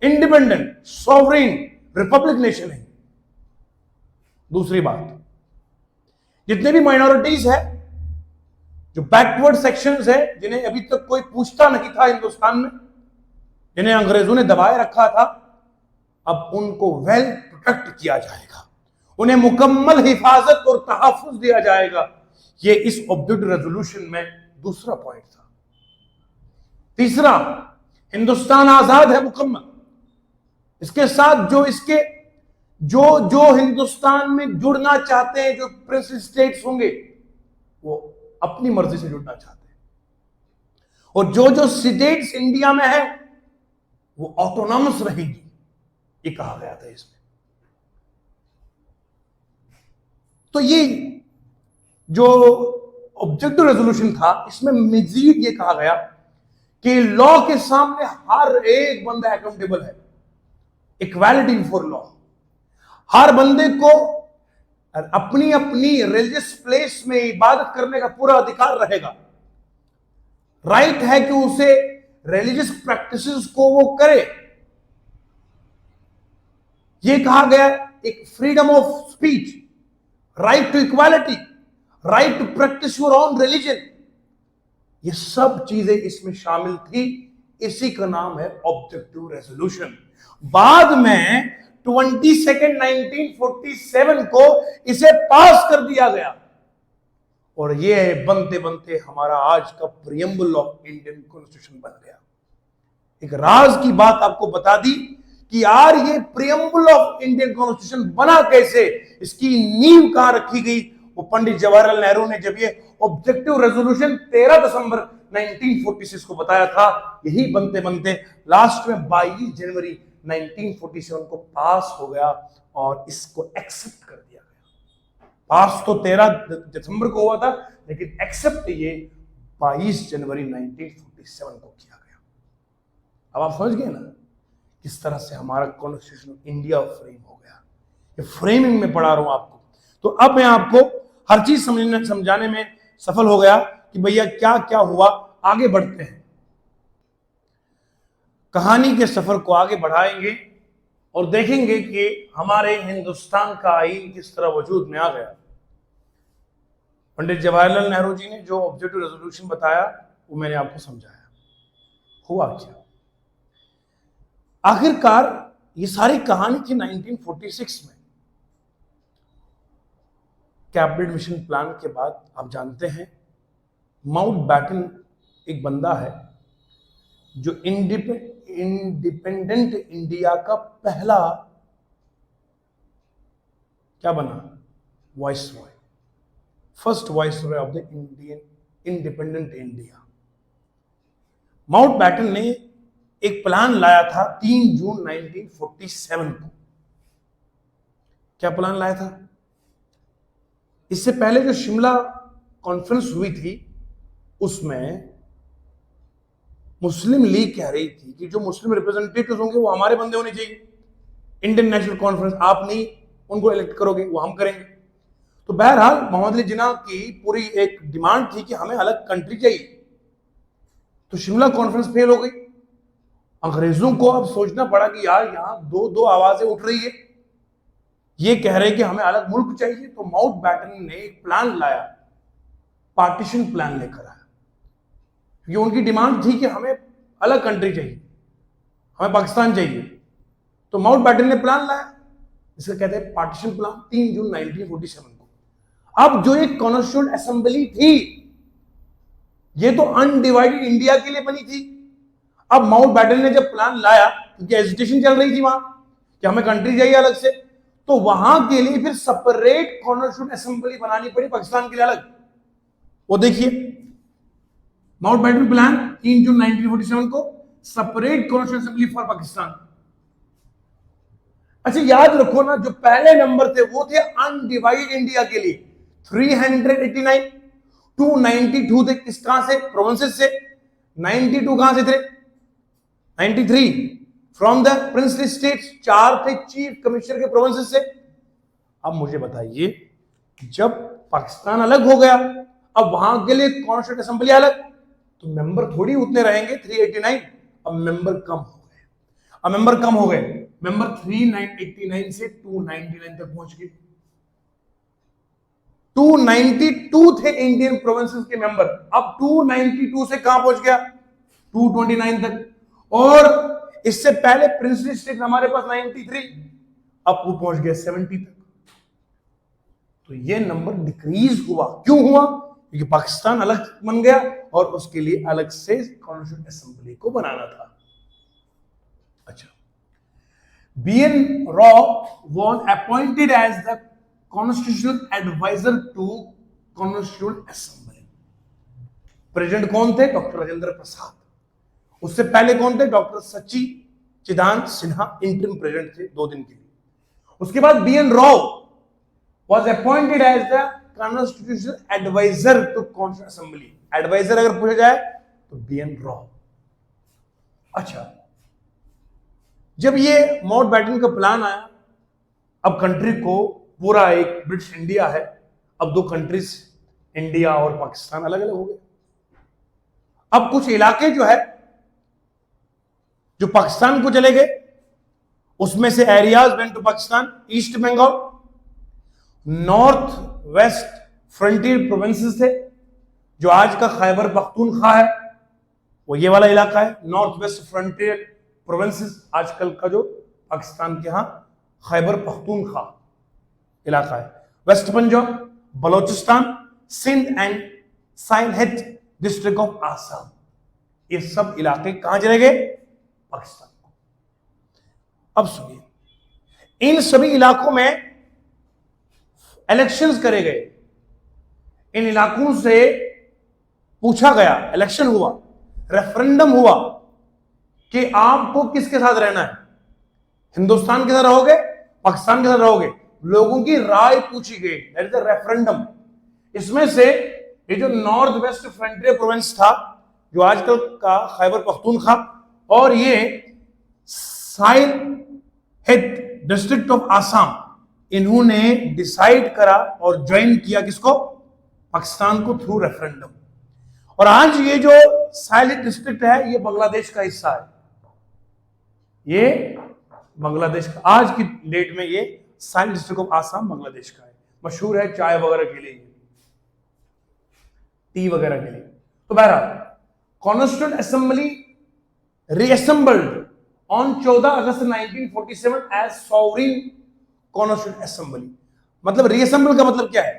इंडिपेंडेंट, सॉवरेन रिपब्लिक नेशन है। दूसरी बात, जितने भी माइनॉरिटीज है, जो बैकवर्ड सेक्शंस है, जिन्हें अभी तक कोई पूछता नहीं था हिंदुस्तान में, जिन्हें अंग्रेजों ने दबाए रखा था, अब उनको वेल प्रोटेक्ट किया जाएगा, उन्हें मुकम्मल हिफाजत और तहफ्फुज दिया जाएगा। ये इस ऑब्जेक्टिव रेजोल्यूशन में दूसरा पॉइंट था। तीसरा, हिंदुस्तान आजाद है मुकम्मल। इसके साथ जो हिंदुस्तान में जुड़ना चाहते हैं, जो प्रिंस स्टेट्स होंगे, वो अपनी मर्जी से जुड़ना चाहते हैं, और जो स्टेट्स इंडिया में है वो ऑटोनॉमस रहेगी, ये कहा गया था इसमें। तो ये जो ऑब्जेक्टिव रेजोल्यूशन था, इसमें मजीद ये कहा गया कि लॉ के सामने हर एक बंदा अकाउंटेबल है, इक्वालिटी बिफोर लॉ। हर बंदे को अपनी अपनी रिलीजियस प्लेस में इबादत करने का पूरा अधिकार रहेगा। राइट है कि उसे रिलीजियस प्रैक्टिसेस को वो करे। ये कहा गया एक freedom of speech, right to equality, right to practise your own religion, ये सब चीजें इसमें शामिल थी। इसी का नाम है ऑब्जेक्टिव रेजोल्यूशन। बाद में 22 1947 को इसे पास कर दिया गया और ये बनते बनते हमारा आज का प्रियम्बल ऑफ इंडियन कॉन्स्टिट्यूशन बन गया। एक राज की बात आपको बता दी कि यार ये प्रियम्बल ऑफ इंडियन कॉन्स्टिट्यूशन बना कैसे, इसकी नींव कहां रखी गई। वो पंडित जवाहरलाल नेहरू ने जब ये ऑब्जेक्टिव रेजोल्यूशन 13 दिसंबर 1946 को बताया था, यही बनते बनते लास्ट में 22 जनवरी 1947 को पास हो गया और इसको एक्सेप्ट कर दिया गया। पास तो 13 दिसंबर को हुआ था, लेकिन एक्सेप्ट ये 22 जनवरी 1947 को किया गया। अब आप समझ गए ना किस तरह से हमारा कॉन्स्टिट्यूशन इंडिया फ्रेम हो गया। ये फ्रेमिंग में पढ़ा रहा हूं आपको, तो अब मैं आपको हर चीज समझाने में सफल हो गया कि भैया क्या क्या हुआ। आगे बढ़ते हैं, कहानी के सफर को आगे बढ़ाएंगे और देखेंगे कि हमारे हिंदुस्तान का आईन किस तरह वजूद में आ गया। पंडित जवाहरलाल नेहरू जी ने जो ऑब्जेक्टिव रेजोल्यूशन बताया वो मैंने आपको समझाया। हुआ क्या आखिरकार, ये सारी कहानी थी 1946 में। कैबिनेट मिशन प्लान के बाद आप जानते हैं माउंटबेटन एक बंदा है जो इंडिपेंडेंट इंडिया का पहला क्या बना, viceroy, first viceroy of the Indian independent India. Mountbatten ने एक प्लान लाया था 3 जून 1947 को। क्या प्लान लाया था? इससे पहले जो शिमला कॉन्फ्रेंस हुई थी उसमें मुस्लिम लीग कह रही थी कि जो मुस्लिम रिप्रेजेंटेटिव्स होंगे वो हमारे बंदे होने चाहिए। इंडियन नेशनल कॉन्फ्रेंस, आप नहीं उनको इलेक्ट करोगे, वो हम करेंगे। तो बहरहाल मोहम्मद अली जिन्ना की पूरी एक डिमांड थी कि हमें अलग कंट्री चाहिए। तो शिमला कॉन्फ्रेंस फेल हो गई। अंग्रेजों को अब सोचना पड़ा कि यार यहां दो आवाजें उठ रही है, ये कह रहे कि हमें अलग मुल्क चाहिए। तो माउंटबेटन ने एक प्लान लाया, पार्टीशन प्लान लेकर आया, क्योंकि उनकी डिमांड थी कि हमें अलग कंट्री चाहिए, हमें पाकिस्तान चाहिए। तो माउंटबेटन ने प्लान लाया, जिसे कहते हैं पार्टीशन प्लान, 3 जून 1947 को। अब जो एक कॉन्स्टिट्यूएंट असेंबली थी, ये तो अनडिवाइडेड इंडिया के लिए बनी थी। अब माउंटबेटन ने जब प्लान लाया, क्योंकि एजिटेशन चल रही थी वहां कि हमें कंट्री चाहिए अलग से, तो वहां के लिए फिर सेपरेट कॉन्स्टिट्यूएंट असेंबली बनानी पड़ी पाकिस्तान के लिए अलग। वो देखिए माउंटबेटन प्लान 3 जून 1947 को, separate constituent assembly for Pakistan. अच्छा याद रखो ना, जो पहले नंबर थे वो थे अनडिवाइडेड इंडिया के लिए 389, 292 थे किस कहां से, प्रोविंसेस से। 92 कहां से थे, 93 फ्रॉम द प्रिंसली स्टेट्स, 4 थे चीफ कमिश्नर के प्रोविंसेस से। अब मुझे बताइए, जब पाकिस्तान अलग हो गया, अब वहां के लिए कॉन्स्टिट्यूएंट असेंबली अलग, तो मेंबर थोड़ी उतने रहेंगे 389। अब मेंबर कम हो गए, मेंबर 389 से 299 तक पहुंच गए। 292 थे इंडियन प्रोविंसेस के मेंबर, अब 292 से कहां पहुंच गया, 229 तक। और इससे पहले प्रिंसली स्टेट हमारे पास 93, अब वो पहुंच गया 70 तक। तो ये नंबर डिक्रीज हुआ। क्यों हुआ? क्योंकि पाकिस्तान अलग बन गया और उसके लिए अलग से कॉन्स्टिट्यूएंट असेंबली को बनाना था। अच्छा, BN Rau was appointed as the constitutional advisor to constituent assembly। President कौन थे? डॉक्टर राजेंद्र प्रसाद। उससे पहले कौन थे? Doctor Sachchidananda Sinha interim president थे 2 दिन के लिए। उसके बाद BN Rau was appointed as the constitutional advisor to constitution assembly. Advisor अगर पूछा जाए तो BN राव। अच्छा, जब ये माउंटबेटन का प्लान आया, अब कंट्री को पूरा एक ब्रिटिश इंडिया है, अब दो कंट्रीज इंडिया और पाकिस्तान अलग अलग हो गए। अब कुछ इलाके जो है जो पाकिस्तान को चले गए, उसमें से areas went to Pakistan. East Bengal, north west frontier provinces थे, जो आज का खैबर पख्तूनख्वा है, वो ये वाला इलाका है। नॉर्थ वेस्ट फ्रंटियर प्रोविंसेस आजकल का जो पाकिस्तान के यहां खैबर पख्तूनख्वा इलाका है। West Punjab, Balochistan, Sindh and Sylhet district of Assam, ये सब इलाके कहां चले गए? पाकिस्तान को। अब सुनिए, इन सभी इलाकों में इलेक्शंस करे गए। इन इलाकों से पूछा गया, इलेक्शन हुआ, रेफरेंडम हुआ कि आपको किसके साथ रहना है, हिंदुस्तान के साथ रहोगे, पाकिस्तान के साथ रहोगे। लोगों की राय पूछी गई, दैट इज द रेफरेंडम। इसमें से ये जो नॉर्थ वेस्ट फ्रंटियर प्रोविंस था, जो आजकल का खैबर पख्तूनख्वा, और ये साइनहेड डिस्ट्रिक्ट ऑफ आसाम, इन्होंने डिसाइड करा और ज्वाइन किया किसको? पाकिस्तान को, थ्रू रेफरेंडम। और आज ये जो साइनहेड डिस्ट्रिक्ट है, ये बांग्लादेश का हिस्सा है। ये बांग्लादेश का, आज की डेट में ये साइनहेड डिस्ट्रिक्ट ऑफ आसाम बांग्लादेश का है। मशहूर है चाय वगैरह के लिए, टी वगैरह के लिए। तो बहरहाल, constituent assembly reassembled on 14 August 1947 as sovereign constituent assembly. मतलब रीअसेंबल का मतलब क्या है?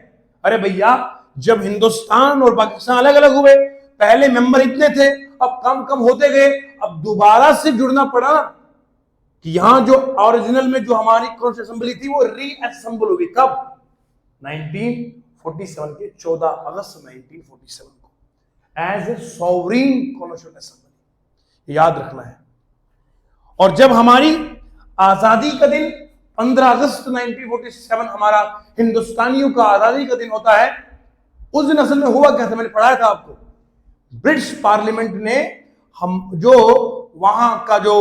अरे भैया, जब हिंदुस्तान और पाकिस्तान अलग अलग हुए, पहले मेंबर इतने थे, अब कम कम होते गए, अब दोबारा से जुड़ना पड़ा कि यहां जो ओरिजिनल में जो हमारी कॉन्स्टिट्यूएंट असेंबली थी, वो रीअसेंबल होगी। कब? 1947 के 14 अगस्त 1947 को, as a sovereign constituent assembly, याद रखना है। और जब हमारी आजादी का दिन 15 अगस्त 1947 हमारा हिंदुस्तानियों का आजादी का दिन होता है, उस दिन असल में हुआ क्या था? मैंने पढ़ाया था आपको। ब्रिटिश पार्लियामेंट ने हम जो वहां का जो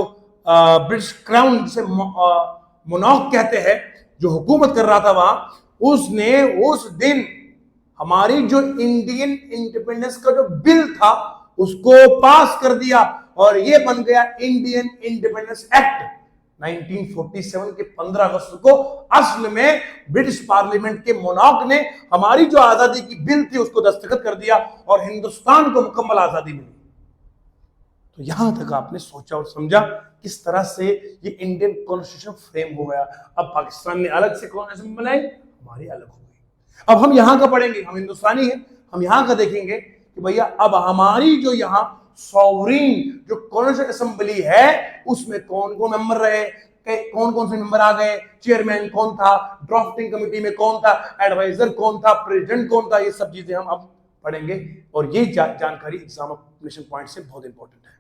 ब्रिटिश क्राउन, जिसे मोनार्क कहते हैं, जो हुकूमत कर रहा था वहां, उसने उस दिन हमारी जो इंडियन इंडिपेंडेंस का जो बिल था उसको पास कर दिया, और ये बन गया इंडियन इंडिपेंडेंस एक्ट 1947 के 15 अगस्त को। असल में ब्रिटिश पार्लियामेंट के मोनार्क ने हमारी जो आजादी की बिल थी उसको दस्तखत कर दिया, और हिंदुस्तान को मुकम्मल आजादी मिली। तो यहां तक आपने सोचा और समझा किस तरह से ये इंडियन कॉन्स्टिट्यूशन फ्रेम हो गया। अब पाकिस्तान ने अलग से कॉन्स्टिट्यूशन बनाई, हमारी अलग हो गई। अब हम यहां का पढ़ेंगे, हम हिंदुस्तानी हैं, हम यहां का देखेंगे कि भैया अब हमारी जो यहां सॉवरेन जो कॉन्स्टिट्यूएंट असेंबली है, उसमें कौन कौन मेंबर रहे, कौन कौन से मेंबर आ गए, चेयरमैन कौन था, ड्राफ्टिंग कमेटी में कौन था, एडवाइजर कौन था, प्रेसिडेंट कौन था, ये सब चीजें हम अब पढ़ेंगे। और ये जानकारी एग्जामिनेशन पॉइंट से बहुत इंपॉर्टेंट है।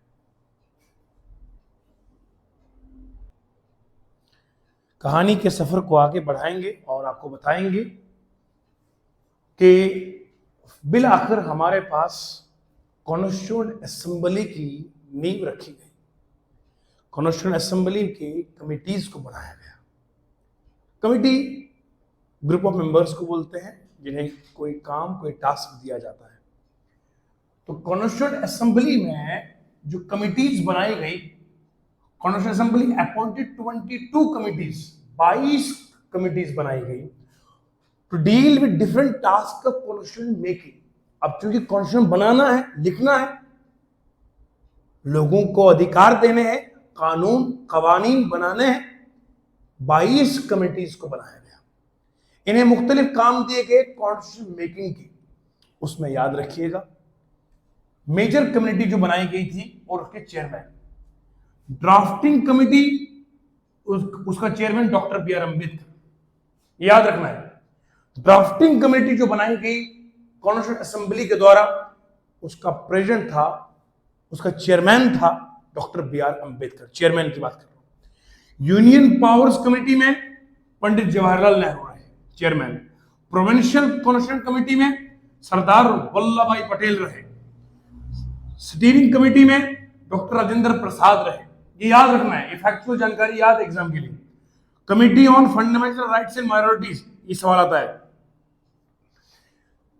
कहानी के सफर को आगे बढ़ाएंगे और आपको बताएंगे कि बिल आखिर हमारे पास कॉन्स्टिट्यूएंट असेंबली की नींव रखी गई, कॉन्स्टिट्यूएंट असेंबली की कमिटीज को बनाया गया। कमिटी ग्रुप ऑफ मेंबर्स को बोलते हैं, जिन्हें कोई काम, कोई टास्क दिया जाता है। तो कॉन्स्टिट्यूएंट असेंबली में जो कमिटीज बनाई गई, constituent assembly appointed 22 committees, 22 committees बनाई गई to deal with different task of constitution making. अब चूंकि कॉन्स्टिट्यूशन बनाना है, लिखना है, लोगों को अधिकार देने हैं, कानून कवानीन बनाने हैं, 22 कमिटीज को बनाया गया। इन्हें मुख्तलिफ काम दिए गए कॉन्स्टिट्यूशन मेकिंग की। उसमें याद रखिएगा, मेजर कमेटी जो बनाई गई थी और उसके चेयरमैन, ड्राफ्टिंग कमेटी, उसका चेयरमैन डॉक्टर बी आर अम्बेडकर, याद रखना है। ड्राफ्टिंग कमेटी जो बनाई गई कॉन्स्टिट्यूएंट असेंबली के द्वारा, उसका प्रेसिडेंट था, उसका चेयरमैन था डॉक्टर बी आर अम्बेडकर, चेयरमैन की बात कर रहा हूं। यूनियन पावर्स कमेटी में पंडित जवाहरलाल नेहरू रहे चेयरमैन। प्रोविंशियल कॉन्स्टिट्यूशन कमेटी में सरदार वल्लभ भाई पटेल रहे, स्टीयरिंग कमेटी में डॉक्टर राजेंद्र प्रसाद रहे। ये याद रखना है, फैक्चुअल जानकारी याद एग्जाम के लिए। Committee on fundamental rights and minorities, ये सवाल आता है,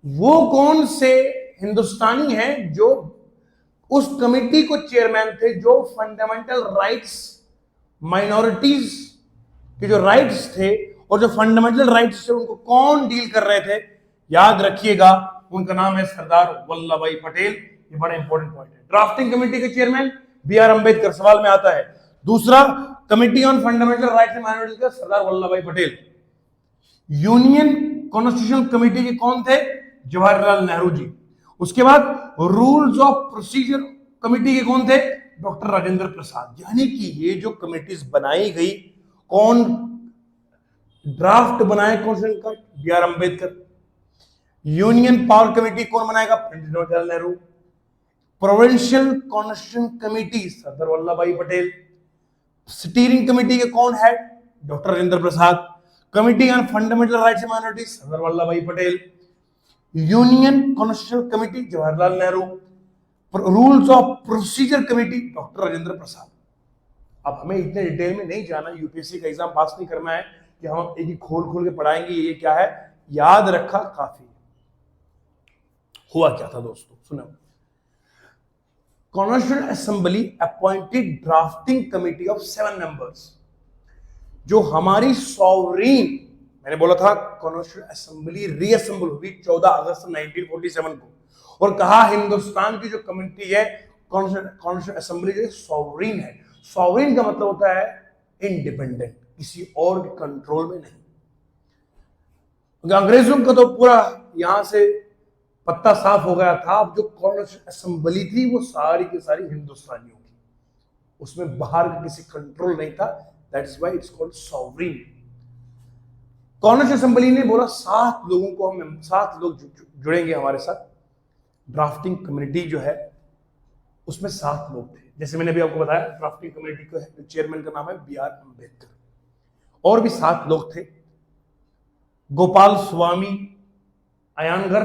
वो कौन से हिंदुस्तानी हैं जो उस कमेटी को चेयरमैन थे जो फंडामेंटल राइट्स, माइनॉरिटीज के जो राइट्स थे और जो फंडामेंटल राइट्स थे उनको कौन डील कर रहे थे? याद रखिएगा, उनका नाम है सरदार वल्लभ भाई पटेल। ये बड़ा इंपॉर्टेंट पॉइंट है। ड्राफ्टिंग कमेटी के चेयरमैन बी आर अंबेडकर, सवाल में आता है। दूसरा, committee on fundamental rights and minorities का सरदार Vallabh Bhai Patel. Union constitutional committee के कौन थे? जवाहरलाल नेहरू जी। उसके बाद रूल्स ऑफ प्रोसीजर कमेटी के कौन थे? डॉक्टर राजेंद्र प्रसाद। यानी कि ये जो कमेटीज बनाई गई, कौन ड्राफ्ट बनाए कॉन्स्टिट्यूशन का? B R Ambedkar. Union power committee कौन बनाएगा? Pandit Jawaharlal Nehru. Provincial constitution committee Sardar Vallabh Bhai Patel. Steering committee के कौन है? Doctor Rajendra Prasad. Committee on fundamental rights and minorities Sardar Vallabh Bhai Patel. Union constitutional committee Jawaharlal Nehru. Rules of procedure committee doctor Rajendra Prasad. अब हमें इतने डिटेल में नहीं जाना, यूपीएससी का एग्जाम पास नहीं करना है कि हम एक ही खोल खोल के पढ़ाएंगे ये क्या है, याद रखा काफी। हुआ क्या था दोस्तों, सुनो। Constitutional assembly appointed drafting committee of 7 members. जो हमारी सॉवरीन, मैंने बोला था कॉन्स्टिट्यूशनल असेंबली रीअसेंबल हुई 14 अगस्त 1947 को, और कहा हिंदुस्तान की जो कमेटी है कॉन्स्टिट्यूशनल असेंबली जो सॉवरीन है। सॉवरीन का मतलब होता है इंडिपेंडेंट, किसी और के कंट्रोल में नहीं। अंग्रेजों का तो पूरा यहां से पत्ता साफ हो गया था। अब जो कॉन्स्टिट्यूशनल असेंबली थी वो सारी की सारी हिंदुस्तानियों की, उसमें बाहर का किसी कंट्रोल नहीं था। That is why it's called sovereign. Constitutional assembly ने बोला 7 लोगों को, हम 7 लोग जुड़ेंगे हमारे साथ। ड्राफ्टिंग कमेटी जो है उसमें 7 लोग थे। जैसे मैंने अभी आपको बताया, ड्राफ्टिंग कमेटी का चेयरमैन का नाम है बी आर अंबेडकर। और भी 7 लोग थे, गोपाल स्वामी अयंगर,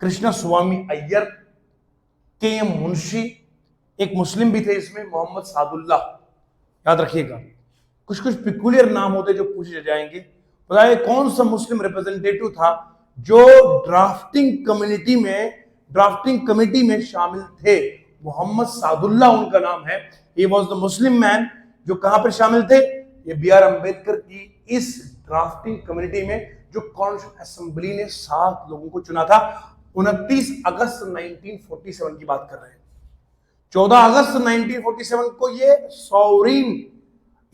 कृष्णा स्वामी अय्यर, के एम मुंशी, एक मुस्लिम भी थे इसमें, मोहम्मद सादुल्ला। याद रखिएगा, कुछ कुछ पिकुलियर नाम होते जो पूछे जाएंगे। बताइए कौन सा मुस्लिम रिप्रेजेंटेटिव था जो ड्राफ्टिंग कमेटी में शामिल थे? मोहम्मद सादुल्ला उनका नाम है। He was the Muslim man जो कहां पर शामिल थे? ये बी आर अंबेडकर की इस ड्राफ्टिंग कमेटी में, जो कॉन्स्टिट्यूशनल असेंबली ने 7 लोगों को चुना था। 29 अगस्त 1947 की बात कर रहे हैं। 14 अगस्त 1947 को ये सॉवरीन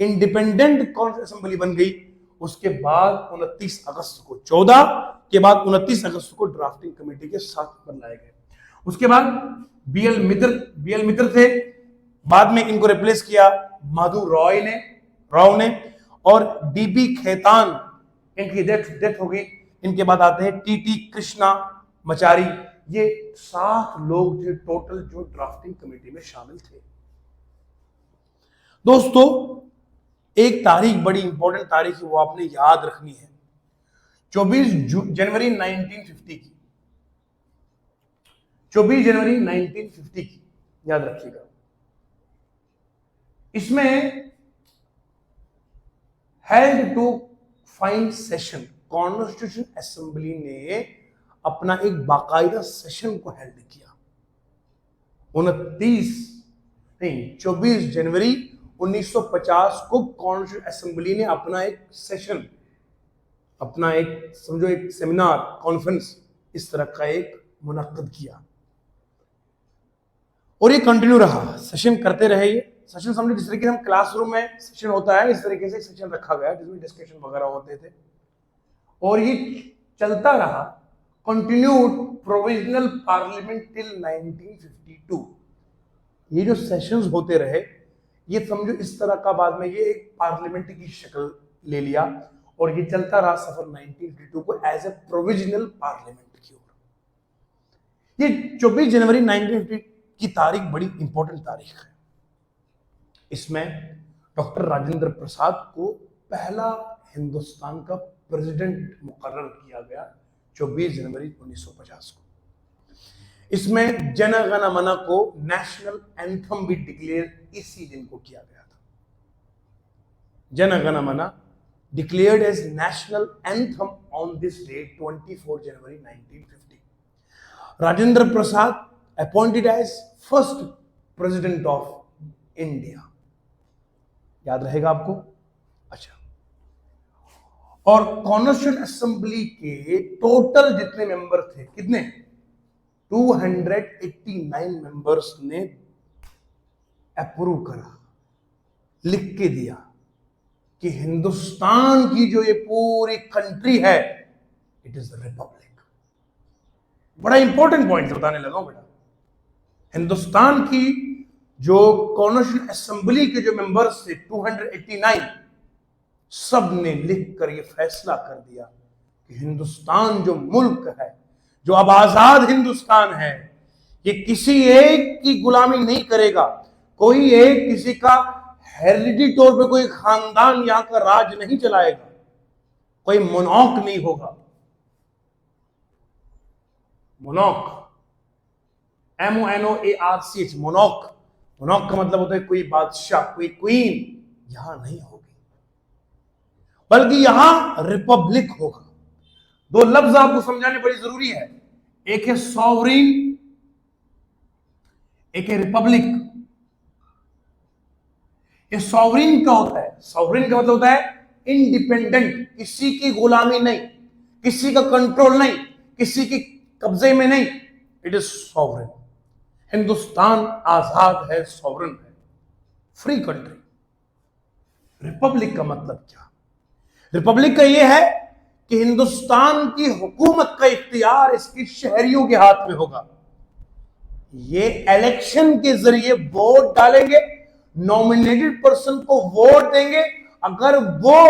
इंडिपेंडेंट कॉन्स्टिट्यूशनल असेंबली बन गई। उसके बाद 29 अगस्त को, 14 के बाद 29 अगस्त को ड्राफ्टिंग कमेटी के 7 मेंबर लाए गए। उसके बाद बी एल मित्र थे। बाद में इनको रिप्लेस किया माधु राव ने और डीबी खेतान, इनकी डेथ हो गई। इनके बाद आते हैं टीटी कृष्णा मचारी। ये 7 लोग थे टोटल जो ड्राफ्टिंग कमेटी में शामिल थे। दोस्तों, एक तारीख बड़ी इंपॉर्टेंट तारीख है, वो आपने याद रखनी है। 24 जनवरी 1950 की, 24 जनवरी 1950 की याद रखिएगा। इसमें held two fine session, constitution assembly ने अपना एक बाकायदा सेशन को हेल्ड किया। 24 जनवरी 1950 को कॉन्स्टिट्यूशन असेंबली ने अपना एक सेशन, अपना एक समझो एक सेमिनार, कॉन्फ्रेंस इस तरह का एक मुनक्कद किया और ये कंटिन्यू रहा। सेशन करते रहे। ये सेशन समझो जिस तरीके से हम क्लासरूम में सेशन होता है, इस तरीके से सेशन रखा गया जिसमें डिस्कशन वगैरह होते थे और ये चलता रहा। Continued provisional parliament till 1952। ये जो सेशंस होते रहे, ये समझो इस तरह का, बाद में ये एक पार्लियामेंट की शक्ल ले लिया और ये चलता रहा सफर 1952 को एज ए प्रोविजनल पार्लियामेंट की ओर। ये 24 जनवरी 1950 की तारीख बड़ी इंपॉर्टेंट तारीख है। इसमें डॉक्टर राजेंद्र प्रसाद को पहला हिंदुस्तान का प्रेसिडेंट मुकर्रर किया गया 24 जनवरी 1950 को। इसमें जन गण मन को नेशनल एंथम भी डिक्लेयर इसी दिन को किया गया था। जन गण मन declared as national anthem on this day 24 January 1950. Rajendra Prasad appointed as first president of India. याद रहेगा आपको? अच्छा, और कॉन्स्टिट्यूशन असेंबली के टोटल जितने मेंबर थे, कितने? 289 मेंबर्स ने अप्रूव करा, लिख के दिया कि हिंदुस्तान की जो ये पूरी कंट्री है, इट इज द रिपब्लिक। बड़ा इंपॉर्टेंट पॉइंट बताने लगा हूं बेटा। हिंदुस्तान की जो कॉन्स्टिट्यूशन असेंबली के जो मेंबर्स थे 289, सब ने लिख कर ये फैसला कर दिया कि हिंदुस्तान जो मुल्क है, जो अब आजाद हिंदुस्तान है, ये किसी एक की गुलामी नहीं करेगा। कोई एक किसी का हेरिडिटी तौर पे कोई खानदान यहां का राज नहीं चलाएगा, कोई मोनॉक नहीं होगा। मोनॉक, MONOARCH, मोनॉक। मोनॉक का मतलब होता है कोई बादशाह, कोई क्वीन यहां नहीं होगी, बल्कि यहां रिपब्लिक होगा। दो लफ्ज आपको समझाने बड़ी जरूरी है, एक है सॉवरीन, एक है रिपब्लिक। ये सॉवरीन क्या होता है? सॉवरीन का मतलब होता है इंडिपेंडेंट, किसी की गुलामी नहीं, किसी का कंट्रोल नहीं, किसी की कब्जे में नहीं। It is sovereign. हिंदुस्तान आजाद है, सॉवरेन है, फ्री कंट्री। रिपब्लिक का मतलब क्या? रिपब्लिक का यह है कि हिंदुस्तान की हुकूमत का इख्तियार इसके शहरियों के हाथ में होगा। ये इलेक्शन के जरिए वोट डालेंगे, नॉमिनेटेड पर्सन को वोट देंगे, अगर वो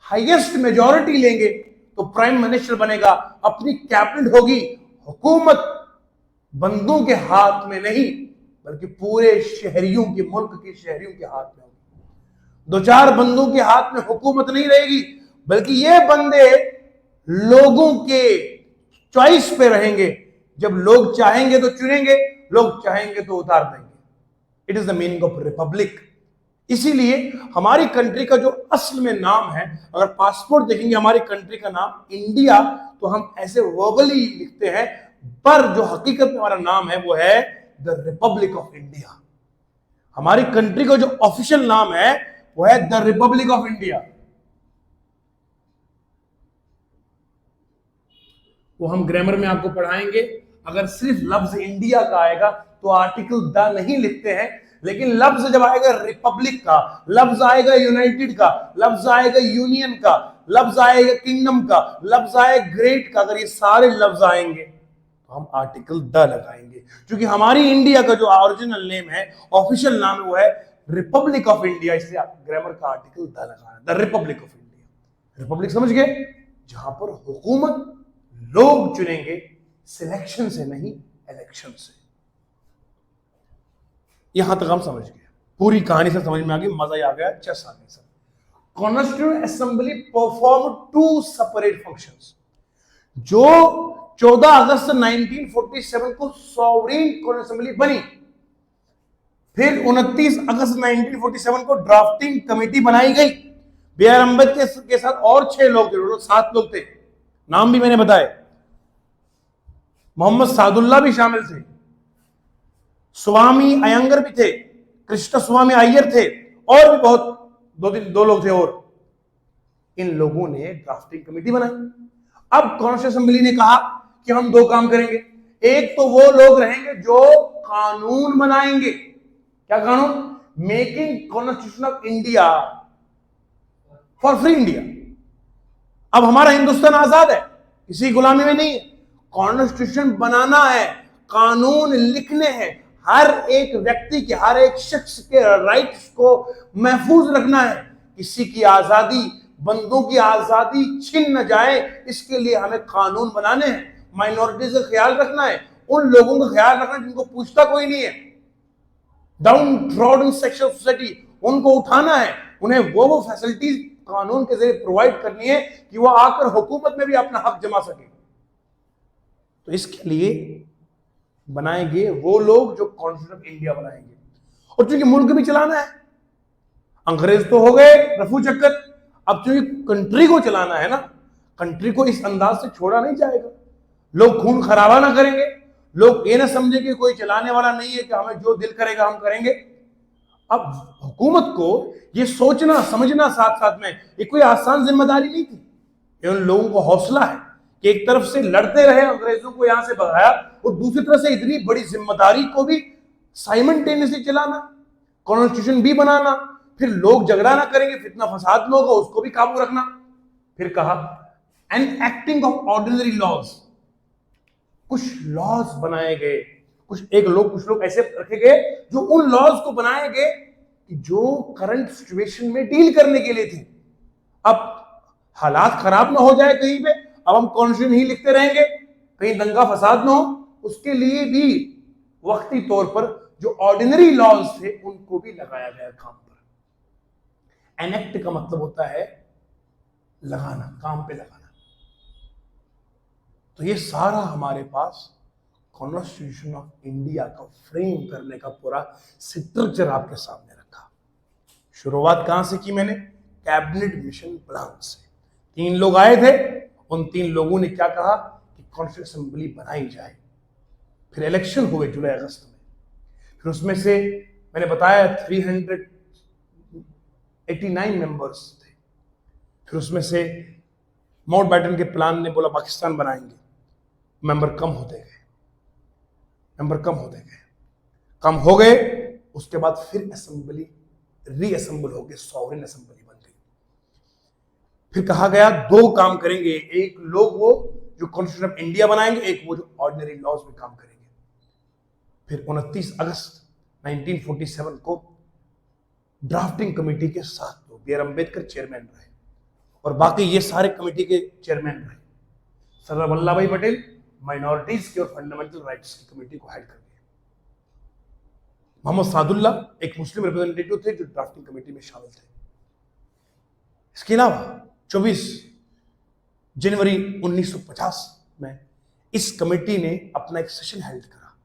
हाईएस्ट मेजॉरिटी लेंगे तो प्राइम मिनिस्टर बनेगा, अपनी कैबिनेट होगी। हुकूमत बंदों के हाथ में नहीं, बल्कि पूरे शहरियों के, मुल्क के शहरियों के हाथ में होगी। दो चार बंदों के हाथ में हुकूमत नहीं रहेगी, बल्कि ये बंदे लोगों के चॉइस पे रहेंगे। जब लोग चाहेंगे तो चुनेंगे, लोग चाहेंगे तो उतार देंगे। It is the meaning of Republic. इसीलिए हमारी कंट्री का जो असल में नाम है, अगर पासपोर्ट देखेंगे हमारी कंट्री का नाम इंडिया, तो हम ऐसे वर्बली लिखते हैं, पर जो हकीकत में हमारा नाम है वो है द रिपब्लिक ऑफ इंडिया। हमारी कंट्री का जो ऑफिशियल नाम है वो है द रिपब्लिक ऑफ इंडिया। वो हम ग्रामर में आपको पढ़ाएंगे। अगर सिर्फ लफ्ज इंडिया का आएगा तो आर्टिकल द नहीं लिखते हैं, लेकिन लफ्ज जब आएगा रिपब्लिक का, लफ्ज आएगा यूनाइटेड का, लफ्ज आएगा यूनियन का, लफ्ज आएगा किंगडम का, लफ्ज आएगा ग्रेट का, अगर ये सारे लफ्ज आएंगे तो हम आर्टिकल द लगाएंगे। क्योंकि हमारी इंडिया का जो ओरिजिनल नेम है, ऑफिशियल नाम है, वो है रिपब्लिक ऑफ इंडिया, इसलिए ग्रामर का आर्टिकल द लगाना, the Republic of India. Republic समझ गए? जहां पर हुकूमत लोग चुनेंगे, सिलेक्शन से नहीं, इलेक्शन से। यहां तक हम समझ गए, पूरी कहानी से समझ में आ गई, मजा आ गया, चस आ गई। Sir, constituent assembly perform two separate functions. जो 14 अगस्त 1947 को सॉवरीन कॉन्स्टिट्यूएंट असेंबली बनी, फिर 29 अगस्त 1947 को ड्राफ्टिंग कमेटी बनाई गई। बी आर अम्बेडकर के साथ और 6 लोग थे, 7 लोग थे, नाम भी मैंने बताए। मोहम्मद सादुल्ला भी शामिल थे, स्वामी अयंगर भी थे, कृष्ण स्वामी अय्यर थे, और भी बहुत दो लोग थे। और इन लोगों ने ड्राफ्टिंग कमेटी बनाई। अब कॉन्स्टिट्यूशन असेंबली ने कहा कि हम 2 काम करेंगे। एक तो वो लोग रहेंगे जो कानून बनाएंगे। क्या कानून? Making constitution of India for free India. अब हमारा हिंदुस्तान आजाद है, किसी गुलामी में नहीं है। कॉन्स्टिट्यूशन बनाना है, कानून लिखने हैं, हर एक व्यक्ति के, हर एक शख्स के राइट्स को महफूज रखना है। किसी की आजादी, बंदों की आजादी छिन न जाए, इसके लिए हमें कानून बनाने हैं। माइनॉरिटीज का ख्याल रखना है, उन लोगों का ख्याल रखना जिनको पूछता कोई नहीं है। Down trodden section of society, उनको उठाना है, उन्हें वो फैसिलिटीज कानून के जरिए प्रोवाइड करनी है कि वो आकर हुकूमत में भी अपना हक जमा सके। तो इसके लिए बनाएंगे वो लोग जो कॉन्स्टिट्यूशन ऑफ इंडिया बनाएंगे, और चूंकि मुल्क भी चलाना है, अंग्रेज तो हो गए रफू चक्कर, अब चूंकि कंट्री को चलाना है ना, कंट्री को इस अंदाज से छोड़ा नहीं जाएगा। लोग खून खराबा ना करेंगे, लोग ये ना समझे कि कोई चलाने वाला नहीं है कि हमें जो दिल करेगा हम करेंगे। अब हुकूमत को ये सोचना समझना साथ साथ में, ये कोई आसान जिम्मेदारी नहीं थी। ये उन लोगों को हौसला है कि एक तरफ से लड़ते रहे, अंग्रेजों को यहां से भगाया, और दूसरी तरफ से इतनी बड़ी जिम्मेदारी को भी साइमल्टेनियसली चलाना, कॉन्स्टिट्यूशन भी बनाना, फिर लोग झगड़ा ना करेंगे, फितना फसाद में होगा, उसको भी काबू रखना। फिर कहा enacting of ordinary laws, कुछ लॉज बनाए गए, कुछ लोग ऐसे रखे गए जो उन लॉज को बनाए गए कि जो करंट सिचुएशन में डील करने के लिए थे। अब हालात खराब ना हो जाए कहीं पे, अब हम कॉन्स्टिट्यूशन ही लिखते रहेंगे, कहीं दंगा फसाद ना हो, उसके लिए भी वक्ती तौर पर जो ऑर्डिनरी लॉज थे उनको भी लगाया गया काम पर। एनेक्ट का मतलब होता है लगाना, काम पे लगाना। तो ये सारा हमारे पास कॉन्स्टिट्यूशन ऑफ इंडिया का फ्रेम करने का पूरा स्ट्रक्चर आपके सामने रखा। शुरुआत कहां से की मैंने? कैबिनेट मिशन प्लान से। 3 लोग आए थे, उन 3 लोगों ने क्या कहा कि कॉन्स्टिट्यूशन असेंबली बनाई जाए। फिर इलेक्शन हुए जुलाई अगस्त में, फिर उसमें से मैंने बताया 389 मेंबर्स थे। फिर उसमें से माउंटबेटन के प्लान ने बोला पाकिस्तान बनाएंगे, मेंबर कम होते गए, कम हो गए। उसके बाद फिर असेंबली रीअसेंबल हो गई, सॉवरेन असेंबली बन गई। फिर कहा गया 2 काम करेंगे, एक लोग वो जो कॉन्स्टिट्यूशन ऑफ इंडिया बनाएंगे, एक वो जो ऑर्डिनरी लॉज में काम करेंगे। फिर 29 अगस्त 1947 को ड्राफ्टिंग कमेटी के 7 लोग, बी आर अम्बेडकर चेयरमैन रहे और बाकी ये सारे कमेटी के चेयरमैन रहे। सरदार वल्लभ भाई पटेल माइनॉरिटीज की और फंडामेंटल राइट्स की कमेटी को हेड कर दिया। मोहम्मद सादुल्ला एक मुस्लिम रिप्रेजेंटेटिव थे जो ड्राफ्टिंग कमेटी में शामिल थे। इसके अलावा 24 जनवरी 1950 में इस कमेटी ने अपना एक सेशन हेल्ड करा।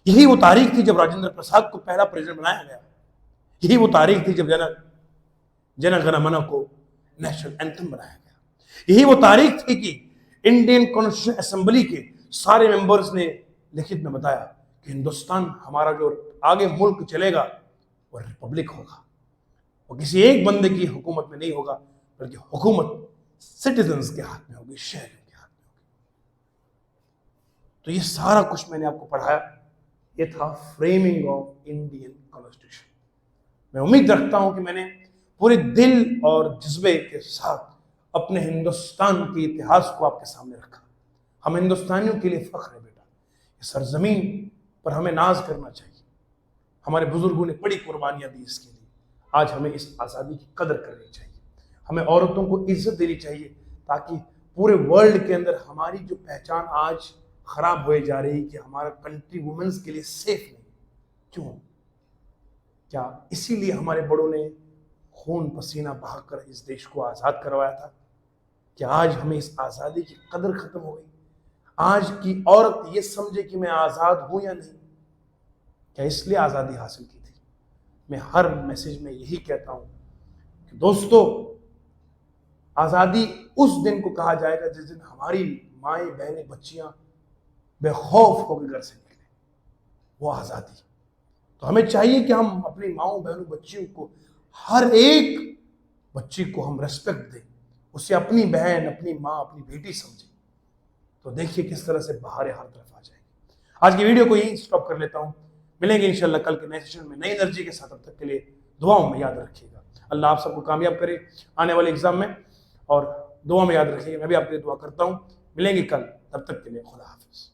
यही वो तारीख थी जब राजेंद्र प्रसाद को पहला प्रेसिडेंट बनाया गया। यही वो तारीख थी जब जन गण मन को नेशनल एंथम बनाया गया। यही वो तारीख थी कि इंडियन कॉन्स्टिट्यूशन असेंबली के सारे मेंबर्स ने लिखित में बताया कि हिंदुस्तान हमारा जो आगे मुल्क चलेगा वो रिपब्लिक होगा, वो किसी एक बंदे की हुकूमत में नहीं होगा, बल्कि हुकूमत सिटीजन्स के हाथ में होगी, शहरियों के हाथ में होगी। तो ये सारा कुछ मैंने आपको पढ़ाया, ये था फ्रेमिंग ऑफ इंडियन कॉन्स्टिट्यूशन। मैं उम्मीद रखता हूं कि मैंने पूरे दिल और जज्बे के साथ अपने हिंदुस्तान के इतिहास को आपके सामने रखा। हम हिंदुस्तानियों के लिए फख्र है बेटा, ये सरजमीन पर हमें नाज करना चाहिए। हमारे बुजुर्गों ने बड़ी कुर्बानियां दी इसके लिए। आज हमें इस आज़ादी की कदर करनी चाहिए, हमें औरतों को इज्जत देनी चाहिए, ताकि पूरे वर्ल्ड के अंदर हमारी जो पहचान आज खराब होए जा रही कि हमारा कंट्री वुमेन्स के लिए सेफ नहीं। क्यों? क्या इसीलिए हमारे बड़ों ने खून पसीना बहाकर इस देश को आज़ाद करवाया था कि आज हमें इस आज़ादी की कदर खत्म हो गई? आज की औरत ये समझे कि मैं आज़ाद हूं या नहीं? क्या इसलिए आज़ादी हासिल की थी? मैं हर मैसेज में यही कहता हूं कि दोस्तों, आज़ादी उस दिन को कहा जाएगा जिस दिन हमारी माएँ बहनें बच्चियां बेखौफ होकर घर से निकले, वो आज़ादी। तो हमें चाहिए कि हम अपनी माओ बहनों बच्चियों को, हर एक बच्ची को हम रेस्पेक्ट दें, उसे अपनी बहन, अपनी माँ, अपनी बेटी समझें। तो देखिए किस तरह से बहारें हर तरफ आ जाएंगी। आज की वीडियो को यहीं स्टॉप कर लेता हूँ। मिलेंगे इंशाल्लाह कल के नए सेशन में नई एनर्जी के साथ। तब तक के लिए दुआओं में याद रखिएगा। अल्लाह आप सबको कामयाब करे आने वाले एग्जाम में, और दुआ में याद रखिएगा। मैं भी आपके लिए दुआ करता हूँ। मिलेंगे कल, तब तक के लिए खुदा हाफिज।